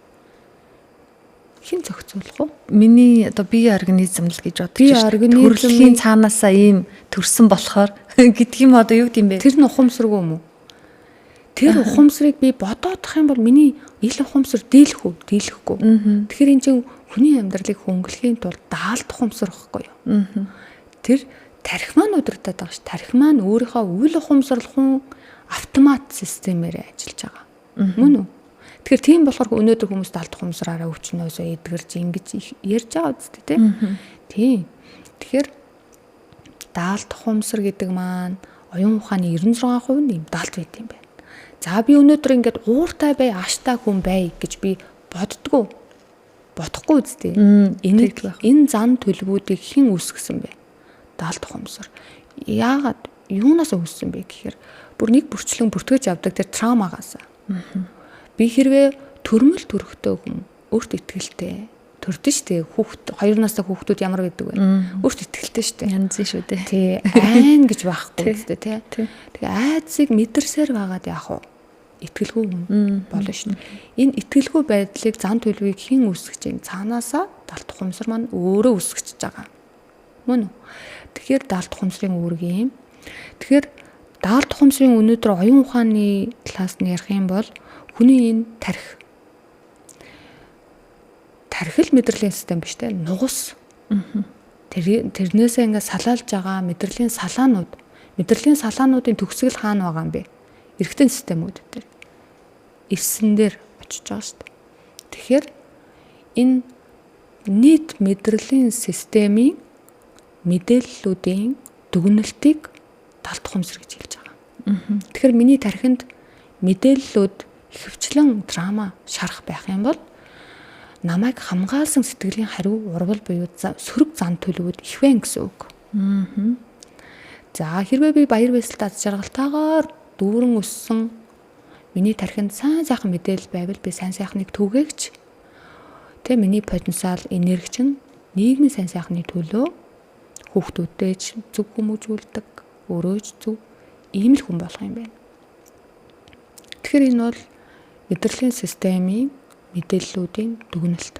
B: Хэн зохицуулах вэ?
A: Миний одоо бие организм л гэж бодож байна. Төрөлхийн цаанаасаа ийм төрсөн болохоор гэдг юм одоо юу гэдэм бэ?
B: Тэр нь ухамсаргүй юм уу? Тэр ухамсарыг би бодоодох юм бол миний ил ухамсар дийлэх үү? Дийлэхгүй. Тэгэхээр энэ чинь хүний амьдралыг хөнгөлөхийн тулд даалт ухамсар واخгүй юу? Тэр тархи маань өдөртөд байгаа ш. Тархи маань өөрийнхөө үйл ухамсарлахын автомат системээр ажиллаж байгаа. Мөн үү? Тэгэхээр тийм болохоор өнөөдөр хүмүүс даалт ухамсараараа өвчнөөсөө эдгэрж ингэж ярьж байгаа үстэй тийм. Тэгэхээр даалт ухамсар гэдэг маань оюун ухааны 96% нь юм даалт байт юм байна. За би өнөөдөр ингээд ууртай бай, ааштай хүн бай гэж би бодохгүй үстэй. Энэ зан төлөвүүдийг хэн үүсгэсэн бэ? Даалт ухамсар. Яагаад юунаас үүссэн бэ гэхээр бүр нэг бүрчлэн бүртгэж авдаг тэр траумагаас. Би хэрвээ төрмөл төрөхтэй хүн өөрт итгэлтэй төрдөн штэ хүүхд 2 настай хүүхдүүд ямар гэдэг вэ? Өөрт итгэлтэй штэ.
A: Янз шүү дээ.
B: Тий. Айн гэж байхгүй үстэй тий. Тэгээ айцыг мэдэрсээр байгаад яах вэ? итгэлгүй хүн болно шүү дээ. Энэ итгэлгүй байдлыг зан төлөвийг хэн үүсгэж юм? Цаанаасаа далд ухамсар маань өөрөө үүсгэж байгаа. Мөн үү? Тэгэхээр далд ухамсарын үүрэг юм. Тэгэхээр далд ухамсарын өнөөдөр оюун ухааны талаас нь ярих юм бол хүний энэ тархил мэдрэлийн систем биш те, нугас. Тэрнээсээ ингээд салаалж байгаа мэдрэлийн салаануудын төгсгөл хаана байгаа юм бэ? Эргэтэн системүүд дээр. Эссэн дээр очиж байгаа шүү дээ. Тэгэхээр энэ нийт мэдрэлийн системийн мэдээллүүдийн дүгнэлтийг далд ухамсар гэж хэлж байгаа. Тэгэхээр миний тархинд мэдээллүүд ихэвчлэн драма шарах байх юм бол намайг хамгаалсан сэтгэлийн хариу урвал буюу сөрөг зан төлөвүүд их байна гэсэн үг. За хэрвээ би баяр баясгалтай аз жаргалтайгаар дүүрэн өссөн миний тархинд сайн сайхан мэдээлэл байвал би сайн сайхныг түгээгч миний потенциал энерги чинь нийгмийн сайн сайхны төлөө хүүхдүүдтэй ч зөв хүмүүжүүлдэг, өөрөө ч зөв ийм л хүн болох юм байна. Тэгэхээр энэ бол мэдрэлийн системийн мэдээллүүдийн дүгнэлт.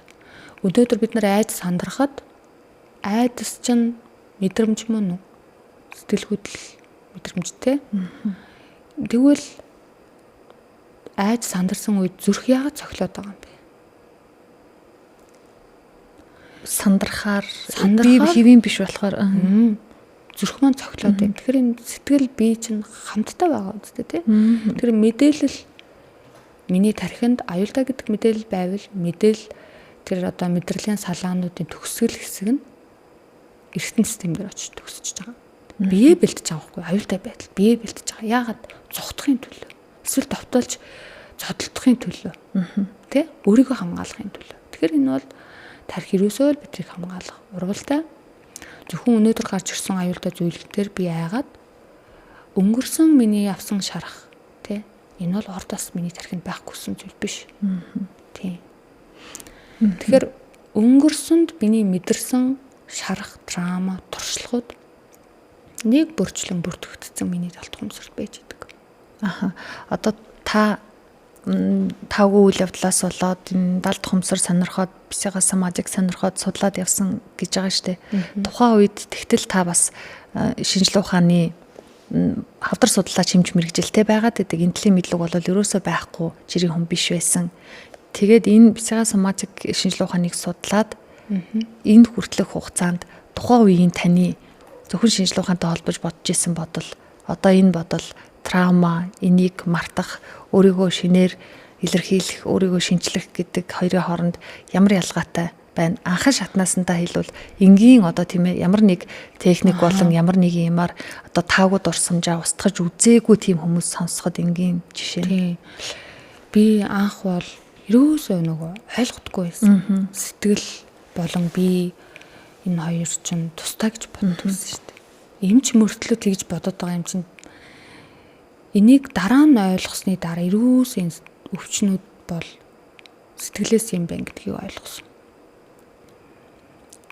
B: Өнөөдөр бид нар айдас сандрахад айдас чинь мэдрэмж мөн үү? Сэтгэл хөдлөл мэдрэмжтэй. Тэгвэл айдас сандарсан үед зүрх яагаад цохилоод байгаа юм бэ?
A: Сандрахаар би хэвийн биш болохоор
B: зүрх маань цохилоод байна. Тэгэхээр энэ сэтгэл бие чинь хамтдаа байгаа үстэй тийм. Тэгэхээр мэдээлэл миний тархинд аюултай гэдэг мэдээлэл байвал тэр одоо мэдрэлийн салаануудын төгсгөл хэсэг нь эргэтэн систем дээр очиж төгсөж байгаа. Бие бэлтэж байгаа хгүй аюултай байдал бие бэлтэж байгаа. Яагаад зугтахын төлөө. Эсвэл давтуулж зодтолдохын төлөө. Тэ? Өөрийгөө хамгаалахын төлөө. Тэгэхээр энэ бол тархи ерөөсөө л бидрийг хамгаалах урвалтай. Зөвхөн өнөөдөр гарч ирсэн аюултай зүйлээр би айгаад өнгөрсөн миний авсан шарах тэ? Энэ бол ордоос миний тархинд байхгүйсэн зүйл биш. Тийм. Тэгэхээр өнгөрсөнд миний мэдэрсэн шарах, драма, туршлагууд нэг бүрчлэн бүртгэгдсэн миний далд ухамсарт байж идэг.
A: Одоо тавгүй үйл явдлаас болоод энэ далд ухамсар сонирхоод бисигаас самажиг сонирхоод судлаад явсан гэж байгаа штэ. Тухайн үед тэгтэл та бас шинжлэх ухааны хавдар судлаач хэмж мэрэгжилтэй байгаад байдаг. Энтлийн мэдлэг бол ерөөсөө байхгүй жирийн хүн биш байсан. Тэгээд энэ бисигаас самажиг шинжлэх ухааныг судлаад энэ хүртэлх хугацаанд тухайн үеийн таны зөвхөн шинжлэх ухаантай холбож бодож исэн бодол одоо энэ бодол траума, энийг мартах, өөрийгөө шинээр илэрхийлэх, өөрийгөө шинчлэх гэдэг хоёрын хооронд ямар ялгаатай байна? Анхан шатнаасандаа хэлбэл энгийн одоо тийм ээ ямар нэг техник болон ямар нэг юмар одоо таагүй дурсамжаа устгаж үзээгүй тийм хүмүүс сонсоход энгийн жишээ.
B: Би анх бол ерөөсөө нөгөө ойлгохгүй байсан. Сэтгэл болон би энэ хоёр чинь тустай гэж боддог байсан шүү дээ. Эмч мөртлөө тэгж бодоод байгаа юм чинь энийг дараа нь ойлгосны дараа ерөөсөө энэ өвчнүүд бол сэтгэлээс юм байна гэдгийг ойлгосон.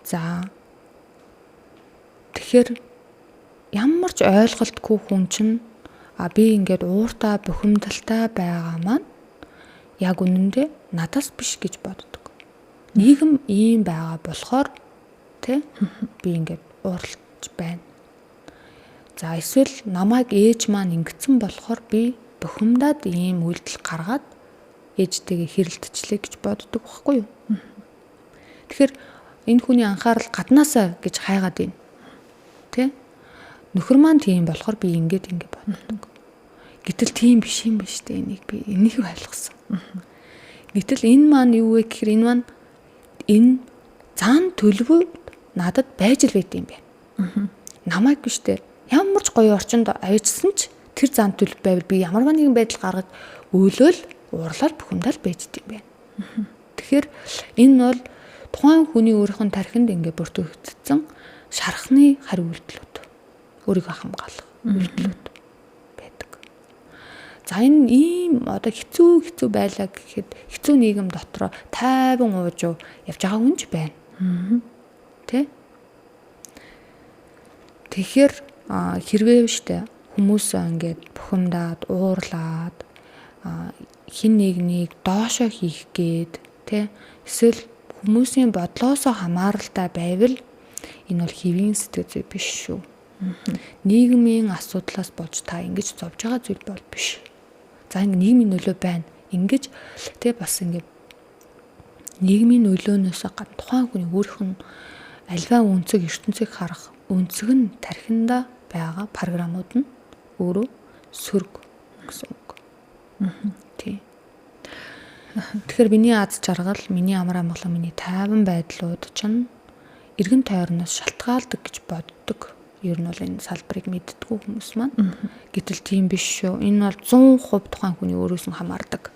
B: За тэгэхээр ямар ч ойлголтгүй хүн чинь би ингээд ууртай бухимдалтай байгаа маань яг үнэндээ надаас биш гэж боддог. Нийгэм ийм байгаа болохоор тэ би ингээд уурлаж байна. За эсвэл намайг ээж маань ингэсэн болохоор би бухимдаад ийм үйлдэл гаргаад ээжтэйгээ хэрэлтчлээ гэж боддог байхгүй юу? Тэгэхээр энэ хүний анхаарал гаднаасаа гэж хайгаад байна. Тэ? Нөхөр маань тийм болохоор би ингэж боддог. Гэтэл тийм биш юм биш тэ энийг би энийг ойлгосон. Гэтэл энэ маань юу вэ гэхээр энэ маань энэ зан төлөвүүд надад байж л байт юм байна. Намайг биш тэ ямар ч гоё орчинд авчирсан ч тэр зан төлөв байвал би ямарваа нэгэн байдал гаргаж өөлөөл уурлал бухимдал байж идэм байна. Тэгэхээр энэ бол тухайн хүний өөрийнх нь тархинд ингээ бүртгэгдсэн шархны хариу үйлдэлүүд. Өөрийгөө хамгаалах үйлдэлүүд байдаг. За энэ ийм одоо хэцүү байлаа гэхэд хэцүү нийгэм дотор тайван ууж явж байгаа хүн ч байна. Тэ? Тэгэхээр хэрвээ штэ хүмүүс ингээд бухимдаад уурлаад хин нэгнийг доошоо хийх гээд тэ эсвэл хүмүүсийн бодлоосоо хамааралтай байвал энэ бол хэвийн сэтгэл зүй биш шүү. Нийгмийн асуудлаас болж та ингэж зовж байгаа зүйл бол биш. За ингэ нийгмийн нөлөө байна. Ингэж тэ бас ингэ нийгмийн нөлөөнөөс гадна тухайн хүний өөрийнх нь альва үнцэг ертөнцийг харах үнцэг нь тархинда байгаа програмууд нь өөрөө сөрөг гэсэн үг. Тэгэхээр миний аз жаргал, миний амар амгалан, миний тайван байдлууд чинь эргэн тойрноос шалтгаалдаг гэж боддог. Ер нь бол энэ салбарыг мэддэггүй хүмүүс маань. Гэтэл тийм биш шүү. Энэ бол 100% тухайн хүний өөрөөс нь хамаардаг.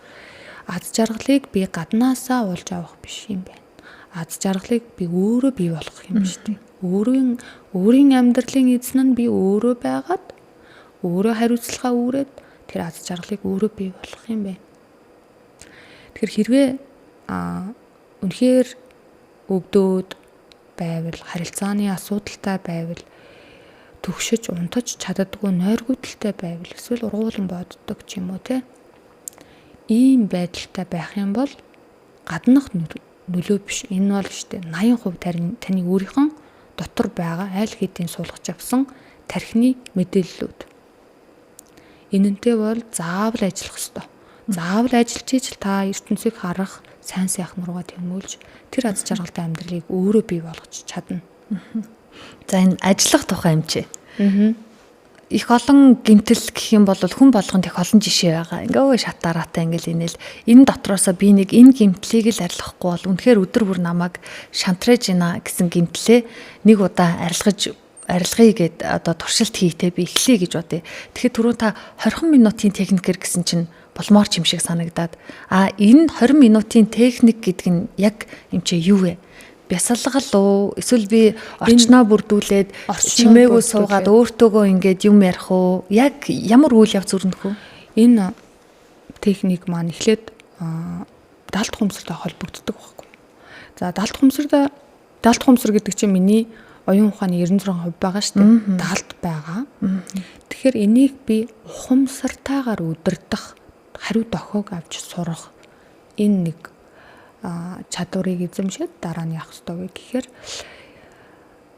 B: Аз жаргалыг би гаднаасаа олж авах биш юм байна. Аз жаргалыг би өөрөө бий болгох юм биш үү? Өөрийн амьдралын эзэн нь би өөрөө байгаад өөрөө хариуцлагаа үүрээд тэр аз жаргалыг өөрөө бий болгох юм байна. Тэгэхээр хэрвээ үнэхээр өвдөөд байвал, харилцааны асуудалтай байвал, төгшөж унтаж чаддаггүй нойргүйдэлтэй байвал, эсвэл ургуулan боддог ч юм уу те. Ийм байдалтай байх юм бол гаднах нөлөө биш. Энэ бол штэ 80% таны өөрийнхөө дотор байгаа айл хэдийн суулгаж авсан тархины мэдээллүүд. Энэнтэй бол заавал ажиллах ёстой. Заавал ажиллаж ижил та ертөнцийг харах сайн сайхан руугаа тэмүүлж тэр аз жаргалтай амьдралыг өөрөө бий болгож чадна.
A: За энэ ажиллах тухай юм чи. Их олон гэмтэл гэх юм бол хүн болгонд их олон жишээ байгаа. Ингээ шатаараатай ингээл инээл энэ дотроосоо би нэг энэ гэмтлийг л арилгахгүй бол үнэхээр өдөр бүр намайг шантраж ийна гэсэн гэмтлээ нэг удаа арилгая гэд одоо туршилт хийтэй би эхлэе гэж бодъё. Тэгэхээр түрүү та 20 минутын техникэр гэсэн чинь болмоор ч юм шиг санагдаад энэ 20 минутын техник гэдэг нь яг юм чи юу вэ? Бясалгал уу? Эсвэл би орчноо бүрдүүлээд чимээгөө суугаад өөртөөгөө ингээд юм ярих уу? Яг ямар үйл явц өрнөх үү?
B: Энэ техник маань эхлээд даалт хумсартай холбогддог байхгүй. За даалт хумсар гэдэг чинь миний оюун ухааны 96% байгаа шүү дээ. Даалт байгаа. Тэгэхээр энийг би ухамсартайгаар удирдах, хариу дохиог авч сурах энэ нэг чадварыг эзэмшээд дараа нь явах ёстой вэ гэхээр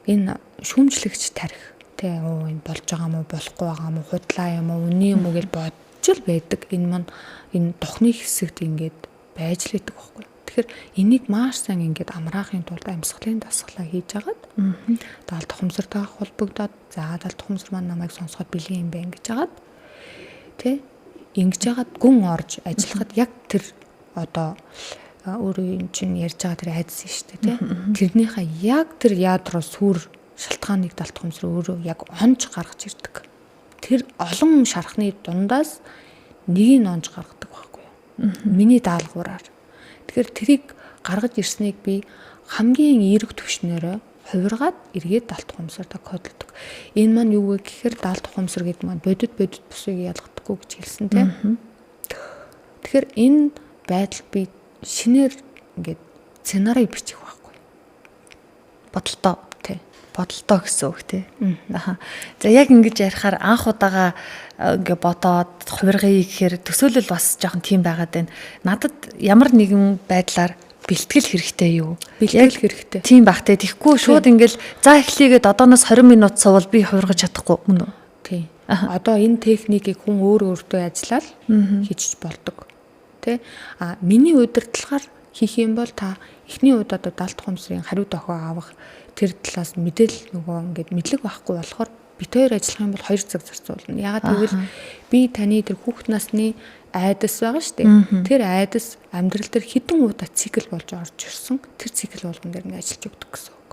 B: энэ шүүмжлэгч тарих тэ энэ болж байгаа мó болохгүй байгаа мó худлаа юм уу үний юм уу гэж бодж л байдаг. Энэ маань энэ дохны хэсэгт ингээд байж л байдаг байхгүй. Тэгэхээр энийг маш сайн ингээд амраахын тулд амьсгалын дасгалаа хийж агаад даалт ухамсартайгаа холбогдоод за даалт ухамсар маань намайг сонсоход бэлэн юм байна гэж агаад тэ ингэж агаад гүн орж ажиллахад яг тэр одоо өөрөө юм чинь ярьж байгаа тэр айдас шүү дээ тий. Тэрнийхээ яг тэр ядро сүр шалтгааныг даалт ухамсар өөрөө яг онж гаргаж ирдэг. Тэр олон шархны дундаас нэгийг нь онж гаргадаг байхгүй юу? Миний даалгавраар. Тэгэхээр тэрийг гаргаж ирснийг би хамгийн эерэг түвшнээрээ хувиргаад эргээд даалт ухамсартаа кодолдог. Энэ маань юу вэ гэхээр даалт ухамсар гэдэг маань бодит бусыг ялгадаггүй гэж хэлсэн тий. Тэгэхээр энэ байдал би шинээр ингээд сценарий бичих байхгүй. Бодолтой
A: гэсэн үг тий. За яг ингэж ярихаар анх удаага ингээ бодоод хувиргая гэхээр төсөөлөл бас жоохон тийм байгаад байна. Надад ямар нэгэн байдлаар бэлтгэл хэрэгтэй юу?
B: Бэлтгэл хэрэгтэй.
A: Тийм бах те. Тэгэхгүй шууд ингээл за эхлэегээд одооноос 20 минут сувал би хувиргаж чадахгүй мөн үү?
B: Тийм. Одоо энэ техникийг хүн өөртөө ажиллаад хийж болдог. Тэ? Миний удирдлагаар хийх юм бол та эхний удаад даалт ухамсарын хариу дохио авах тэр талаас мэдээлэл нөгөө ингээд мэдлэг байхгүй болохоор бит хоёр ажиллах юм бол 2 цаг зарцуулна. Ягаад гэвэл би таны тэр хүүхэд насны айдас байгаа шүү дээ. Тэр айдас амьдрал дээр хэдэн удаа цикл болж орж ирсэн. Тэр цикл болгон дээр ингээд ажиллаж өгдөг гэсэн үг.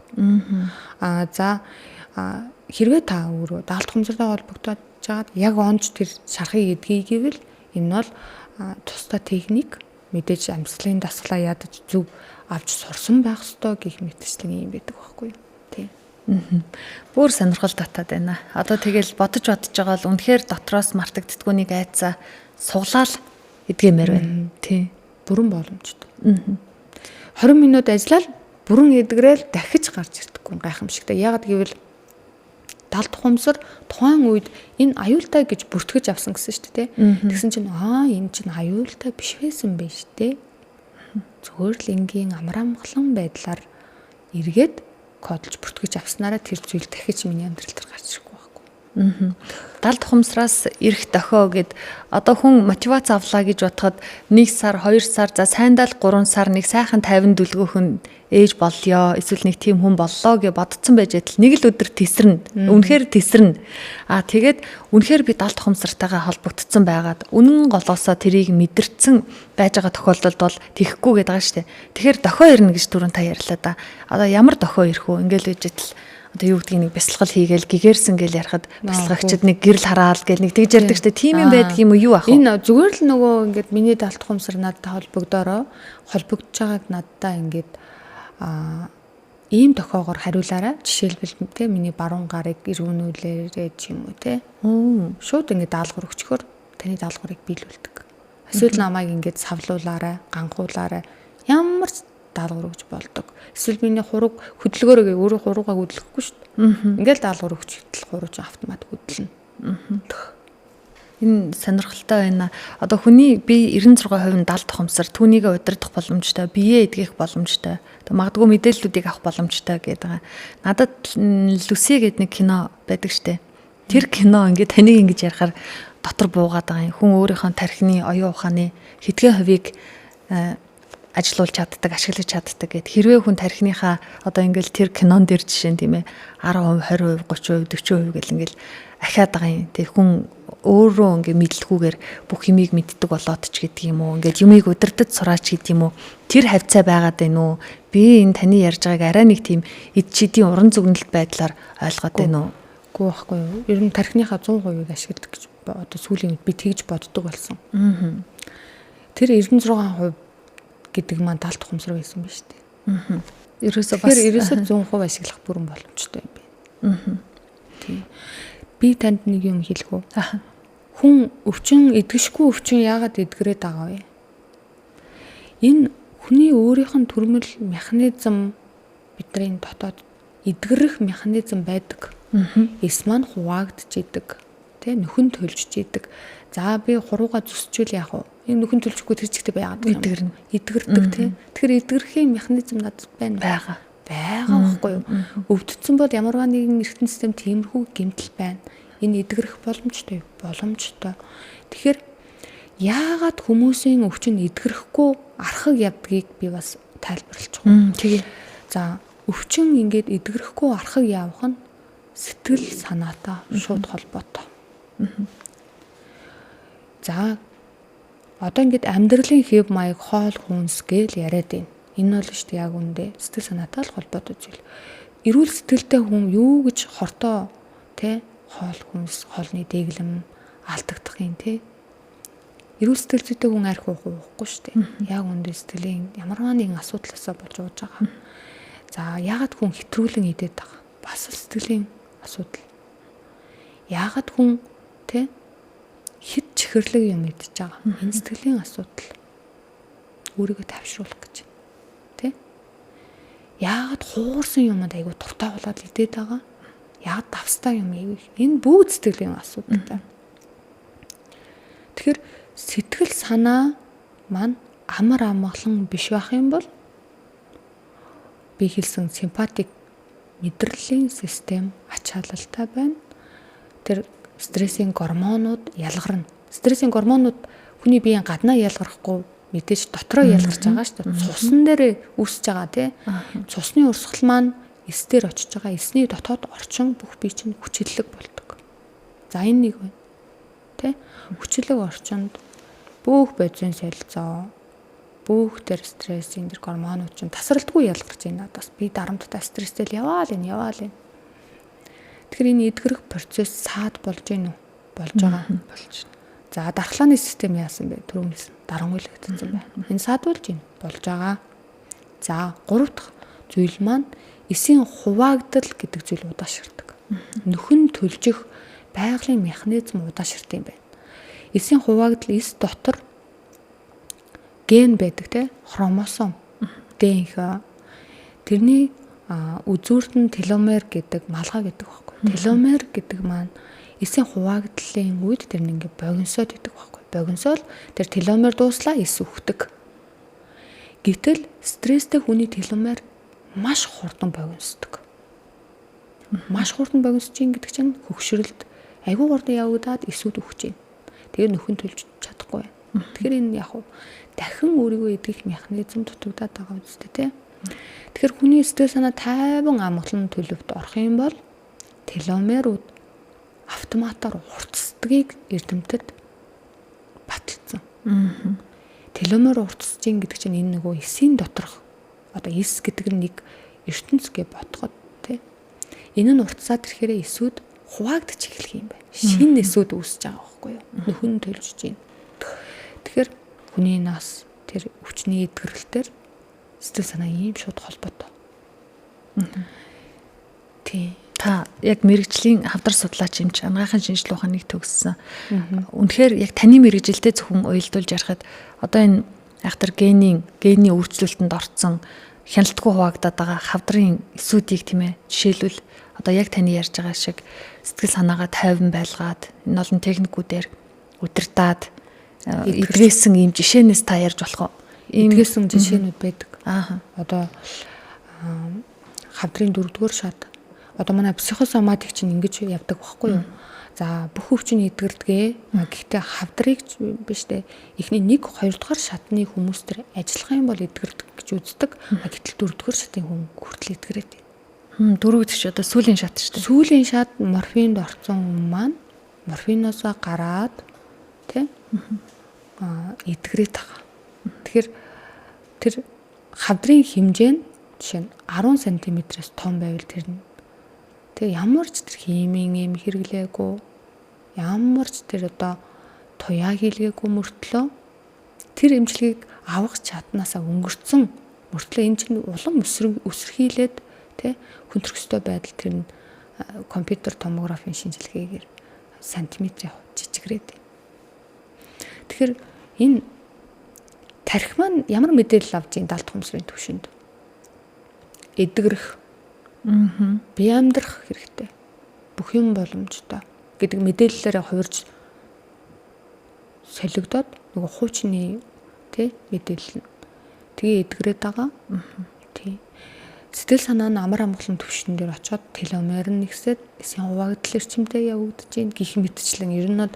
B: За хэрвээ та өөрөө даалт ухамсартай холбогдоод жагаад яг онж тэр шархыг эдгий гэвэл энэ бол тусдаа техник мэдээж амьсгалын дасгалаа ядаж зөв авч сурсан байх ёстой гэх мэтчлэн юм байдаг байхгүй юу. Тийм.
A: Бүр сонирхол татаад байна. Одоо тэгэл бодож байгаа бол үнэхээр дотроос мартагддаггүй нэг айцаа суглаал эдгэмээр байна. Тийм.
B: Бүрэн боломжтой. 20 минут ажиллаад бүрэн эдгрээл дахиж гарч ирдэггүй гайхамшигтай. Ягаад гэвэл Далд ухамсар тухайн үед энэ аюултай гэж бүртгэж авсан гэсэн шүү дээ. Тэгсэн чинь энэ чинь аюултай биш байсан байж тээ. Зүгээр л энгийн амрамглан байдлаар эргээд кодолж бүртгэж авснараа тэр зүйл дахиж миний амьдрал дээр гарч ирэхгүй байхгүй.
A: Далд ухамсараас ирэх дохио гэд одоо хүн мотивац авлаа гэж бодоход 1 сар 2 сар за сайндаа л 3 сар нэг сайхан 50 дүлгөөхөн ээж болёо эсвэл нэг тийм хүн боллоо гэж бодсон байж тал нэг л өдөр тесрэн үнэхээр тесрэн тэгээд үнэхээр би далд ухамсартайгаа холбогдсон байгаад үнэн голоосоо тэрийг мэдэрсэн байж байгаа тохиолдолд бол тэхгүй гээд байгаа шүү дээ. Тэгэхээр дохио ирнэ гэж түрүүн та ярьлаа да. Одоо ямар дохио ирэх үү? Ингээл үжиж тал одоо юу гэдгийг нэг бясалгал хийгээл гэгэрсэн гэл ярихад бясалгагчид нэг гэрэл хараал гэл нэг тэгж ярьдаг шүү дээ. Тийм юм байдаг юм уу юу ах вэ?
B: Энэ зүгээр л нөгөө ингээд миний далд ухамсар надад холбогдож байгааг наддаа ингээд ийм тохиогоор хариулаарай. Жишээлбэл те миний баруун гарыг ирүүнүүлээрээ ч юм уу те. Шууд ингээд даалгавар өгчхөөр таны даалгаврыг биелүүлдэг. Эсвэл намайг ингээд савлуулаарай, ганхуулаарай. Ямар ч даалгавар өгч болдог. Эсвэл миний хураг хөдөлгөөрөө өөрөө хуруугаа хөдлөхгүй шүү дээ. Ингээд даалгавар өгч хэтэл хуруу ч автомат хөдлөнө.
A: Энэ сонирхолтой байна. Одоо хүний бие 96% нь далд ухамсар, түүнийг удирдах боломжтой, биеэ эдгэх боломжтой. Магадгүй мэдээллүүдийг авах боломжтой гэдэг. Надад Люси гэдэг нэг кино байдаг штэ. Тэр кино ингээд таныг ингэж ярихаар дотор буугаад байгаа юм. Хүн өөрийнхөө тархины, оюун ухааны хэдхэн хувийг ажилуулж чаддаг, ашиглаж чаддаг гэд. Хэрвээ хүн тархиныхаа одоо ингээл тэр кинон дээр жишээ нь тийм ээ 10%, 20%, 30%, 40% гэл ингээл ахиад байгаа юм. Тэг хүн өөрөө ингээ мэдлгүйгээр бүх юмыг мэддэг болоод ч гэдэг юм уу. Ингээд юмыг удирдах сураач гэдэг юм уу. Тэр хавцаа байгаад байна уу? Би энэ таны ярьж байгааг арай нэг тийм эд чидийн уран зөгнөлт байдлаар ойлгоод байна уу?
B: Үгүй байхгүй юу. Ер нь тархиныхаа 100% ашигладаг гэж одоо сүүлийн үед би тэгж боддог болсон. Тэр 96% гэдэг маань далд ухамсар байсан биз дээ.
A: Ерөөсөө бас
B: 100% ашиглах бүрэн боломжтой юм байна. Тийм. Би танд нэг юм хэлэх үү? Хүн эдгэшгүй өвчин яагаад эдгэрээд байгаа вэ? Энэ хүний өөрийнх нь төрмөл механизм бидний дотоод эдгэрэх механизм байдаг. Эс маань хуваагдж идэг. Тэ нөхөн төлжж идэг. За би хурууга зүсчүүл яах вэ? Энэ нөхөн төлжихгүй тэр чигтээ байгаад
A: эдгэрнэ.
B: Эдгэрдэг тэ. Тэгэхээр эдгэрхийн механизм надад байгаа байхгүй юу? Өвдсөн бол ямарваа нэгэн эргэтэн систем тиймэрхүү гэмтэл байна. Энэ эдгэрэх боломжтой. Тэгэхээр яагаад хүмүүсийн өвчин эдгэрэхгүй архаг явдгийг би бас тайлбарлаж байгаа.
A: Тэгээ.
B: За өвчин ингээд эдгэрэхгүй архаг явах нь сэтгэл санаатай шууд холбоотой. За одоо ингээд амьдралын хэв маяг хоол хүнс гээл яриад байна. Энэ бол шүү дээ яг үндэ сэтгэл санаатай л холбоотой зүйл. Эрүүл сэтгэлтэй хүн юу гэж хортоо тэ хоол хүнс хоолны дэглэм алдагдах юм тэ. Эрүүл сэтгэлтэй хүн арх уухгүй шүү дээ. Яг үндэ сэтгэлийн ямарваа нэгэн асуудлаасаа болж ууж байгаа. За яагаад хүн хэтрүүлэн идээд байгаа? Бас сэтгэлийн асуудал. Яагаад хүн тэ хит чихэрлэг юм идэж байгаа? Энэ сэтгэлийн асуудал. Өөрийгөө тавшруулах гэж. Яагаад хуурсан юмд айгу дуртай болоод идээд байгаа? Яагаад давстай юм ийв? Энэ бүгд сэтгэлийн асуудалтай. Тэгэхээр сэтгэл санаа маань амар амгалан биш байх юм бол би хэлсэн симпатик мэдрэлийн систем ачаалалтай байна. Тэр стрессийн гормонууд ялгарна. Стрессийн гормонууд хүний биеийн гаднаа ялгарахгүй мэдээж дотроо ялгарч байгаа шүү дээ. Цусн дээр үүсэж байгаа тий. Цусны урсгал маань эс дээр очиж байгаа. Эсний дотоод орчин бүх бие чинь хүчлэг болдог. За энэ нэг байна. Тий. Хүчлэг орчинд бүх бодис солилцоо, бүх тэр стрессийн тэр гормонууд чинь тасралтгүй ялгарч байна. Бас би дарамттай стресстэй яваа л энэ. Тэгэхээр энэ эдгэрэх процесс саад болж гин үү? Болж байгаа. Болж байна. За дархлааны систем яасан бэ? Түрүүнээс дарангуйлагдсан байна. Энэ саадуулж байна. Болж байгаа. За 3 дахь зүйл маань эсийн хуваагдал гэдэг зүйл удаашрдаг. Нөхөн төлжих байгалийн механизм удаашрт юм байна. Эсийн хуваагдал эс дотор ген байдаг те хромосом ДНХ тэрний үзүүрт нь теломер гэдэг малгай гэдэг байхгүй. Теломер гэдэг маань эсийн хуваагдлын үед тэр нэг ингээ богиносоод идэг байхгүй. Богиносол тэр теломер дууслаа эс үхдэг. Гэтэл стресстэй хүний теломер маш хурдан богиносдог. Маш хурдан богиносч ин гэдэг чинь хөгшрөлд айгүй хурдан явагдаад эсүүд үхэж байна. Тэгээ нөхөн төлж чадахгүй байна. Тэгэхээр энэ яг дахин өөрийгөө эдгэх механизм дутагдаад байгаа үстэй тий. Тэгэхээр хүний стресс санаа тайван амгалан төлөвт орох юм бол теломерууд автоматар уртсдгийг эрдэмтэд баталсан. Теломер уртсж ин гэдэг чинь энэ нөгөө эсийн доторх одоо эс гэдэг нь нэг ертөнц гэж бодоход тий. Энэ нь уртсаад ирэхээр эсүүд хуваагдаж эхлэх юм байна. Шинэ эсүүд үүсэж байгаа байхгүй юу? Нөхөн төлжж байна. Тэгэхээр хүний нас тэр өвчний эдгэрэлтээр стресс санаа ийм шууд холбоотой. Тий.
A: Та яг мэрэгжлийн хавдар судлаач юм чи анагаахын шинжилгээ ухааныг төгссөн. Үнэхээр яг таны мэрэгжилтэй зөвхөн уялдуулж ярихад одоо энэ айхтар гений өөрчлөлтөнд орцсон хяналтгүй хуваагдаад байгаа хавдрын эсүүдийг тийм ээ жишээлбэл одоо яг таны ярьж байгаа шиг сэтгэл санаагаа тайван байлгаад энэ олон техникүүдээр удирдаад эдгээсэн ийм жишээнээс та ярьж болох уу?
B: Эдгээсэн жишээнүүд байдаг.
A: Одоо
B: хавдрын 4-р шат. Одоо манай психосоматик чинь ингэж явдаг байхгүй юу? За бүх өвчин эдгэрдгээ. Гэхдээ хавдрыг биш дээ. Эхний 1-2 дугаар шатны хүмүүс төр ажиллах юм бол эдгэрдэг гэж үздэг. Гэтэл 4-р шатын хүн хүртэл эдгэрээд байна.
A: 4 гэж одоо сүүлийн шат шүү дээ.
B: Сүүлийн шат морфинд орсон хүн маань морфиноосоо гараад тий эдгэрээд байгаа. Тэгэхээр тэр хавдрын хэмжээ нь жишээ нь 10 см-ээс том байвал тэр нь тэг ямар ч тэр химийн юм хэрэглээгүй ямар ч тэр одоо туяа хийлгээгүй мөртлөө тэр эмчилгээг авах чаднаасаа өнгөрцөн мөртлөө энэ чинь улам өсрхийлээд тэг хүндрэх ёстой байдал тэр нь компьютер томографийн шинжилгээгээр сантиметр жижигрээд байна. Тэгэхээр энэ тархи маань ямар мэдээлэл авч ийн далд хумсрын төвшөнд эдгэрэх бие амьдрах хэрэгтэй. Бүх юм боломжтой гэдэг мэдээллээрээ хувирж солигдоод нөгөө хуучны тий мэдээлэл нь тэгээ эдгэрээд байгаа. Тий. Сэтгэл санаа нь амар амгалан төвшин дээр очиод теломер нь нэгсээд эсийн хуваагдал эрчимтэй явагдаж ийн гих мэтчлэн ер нь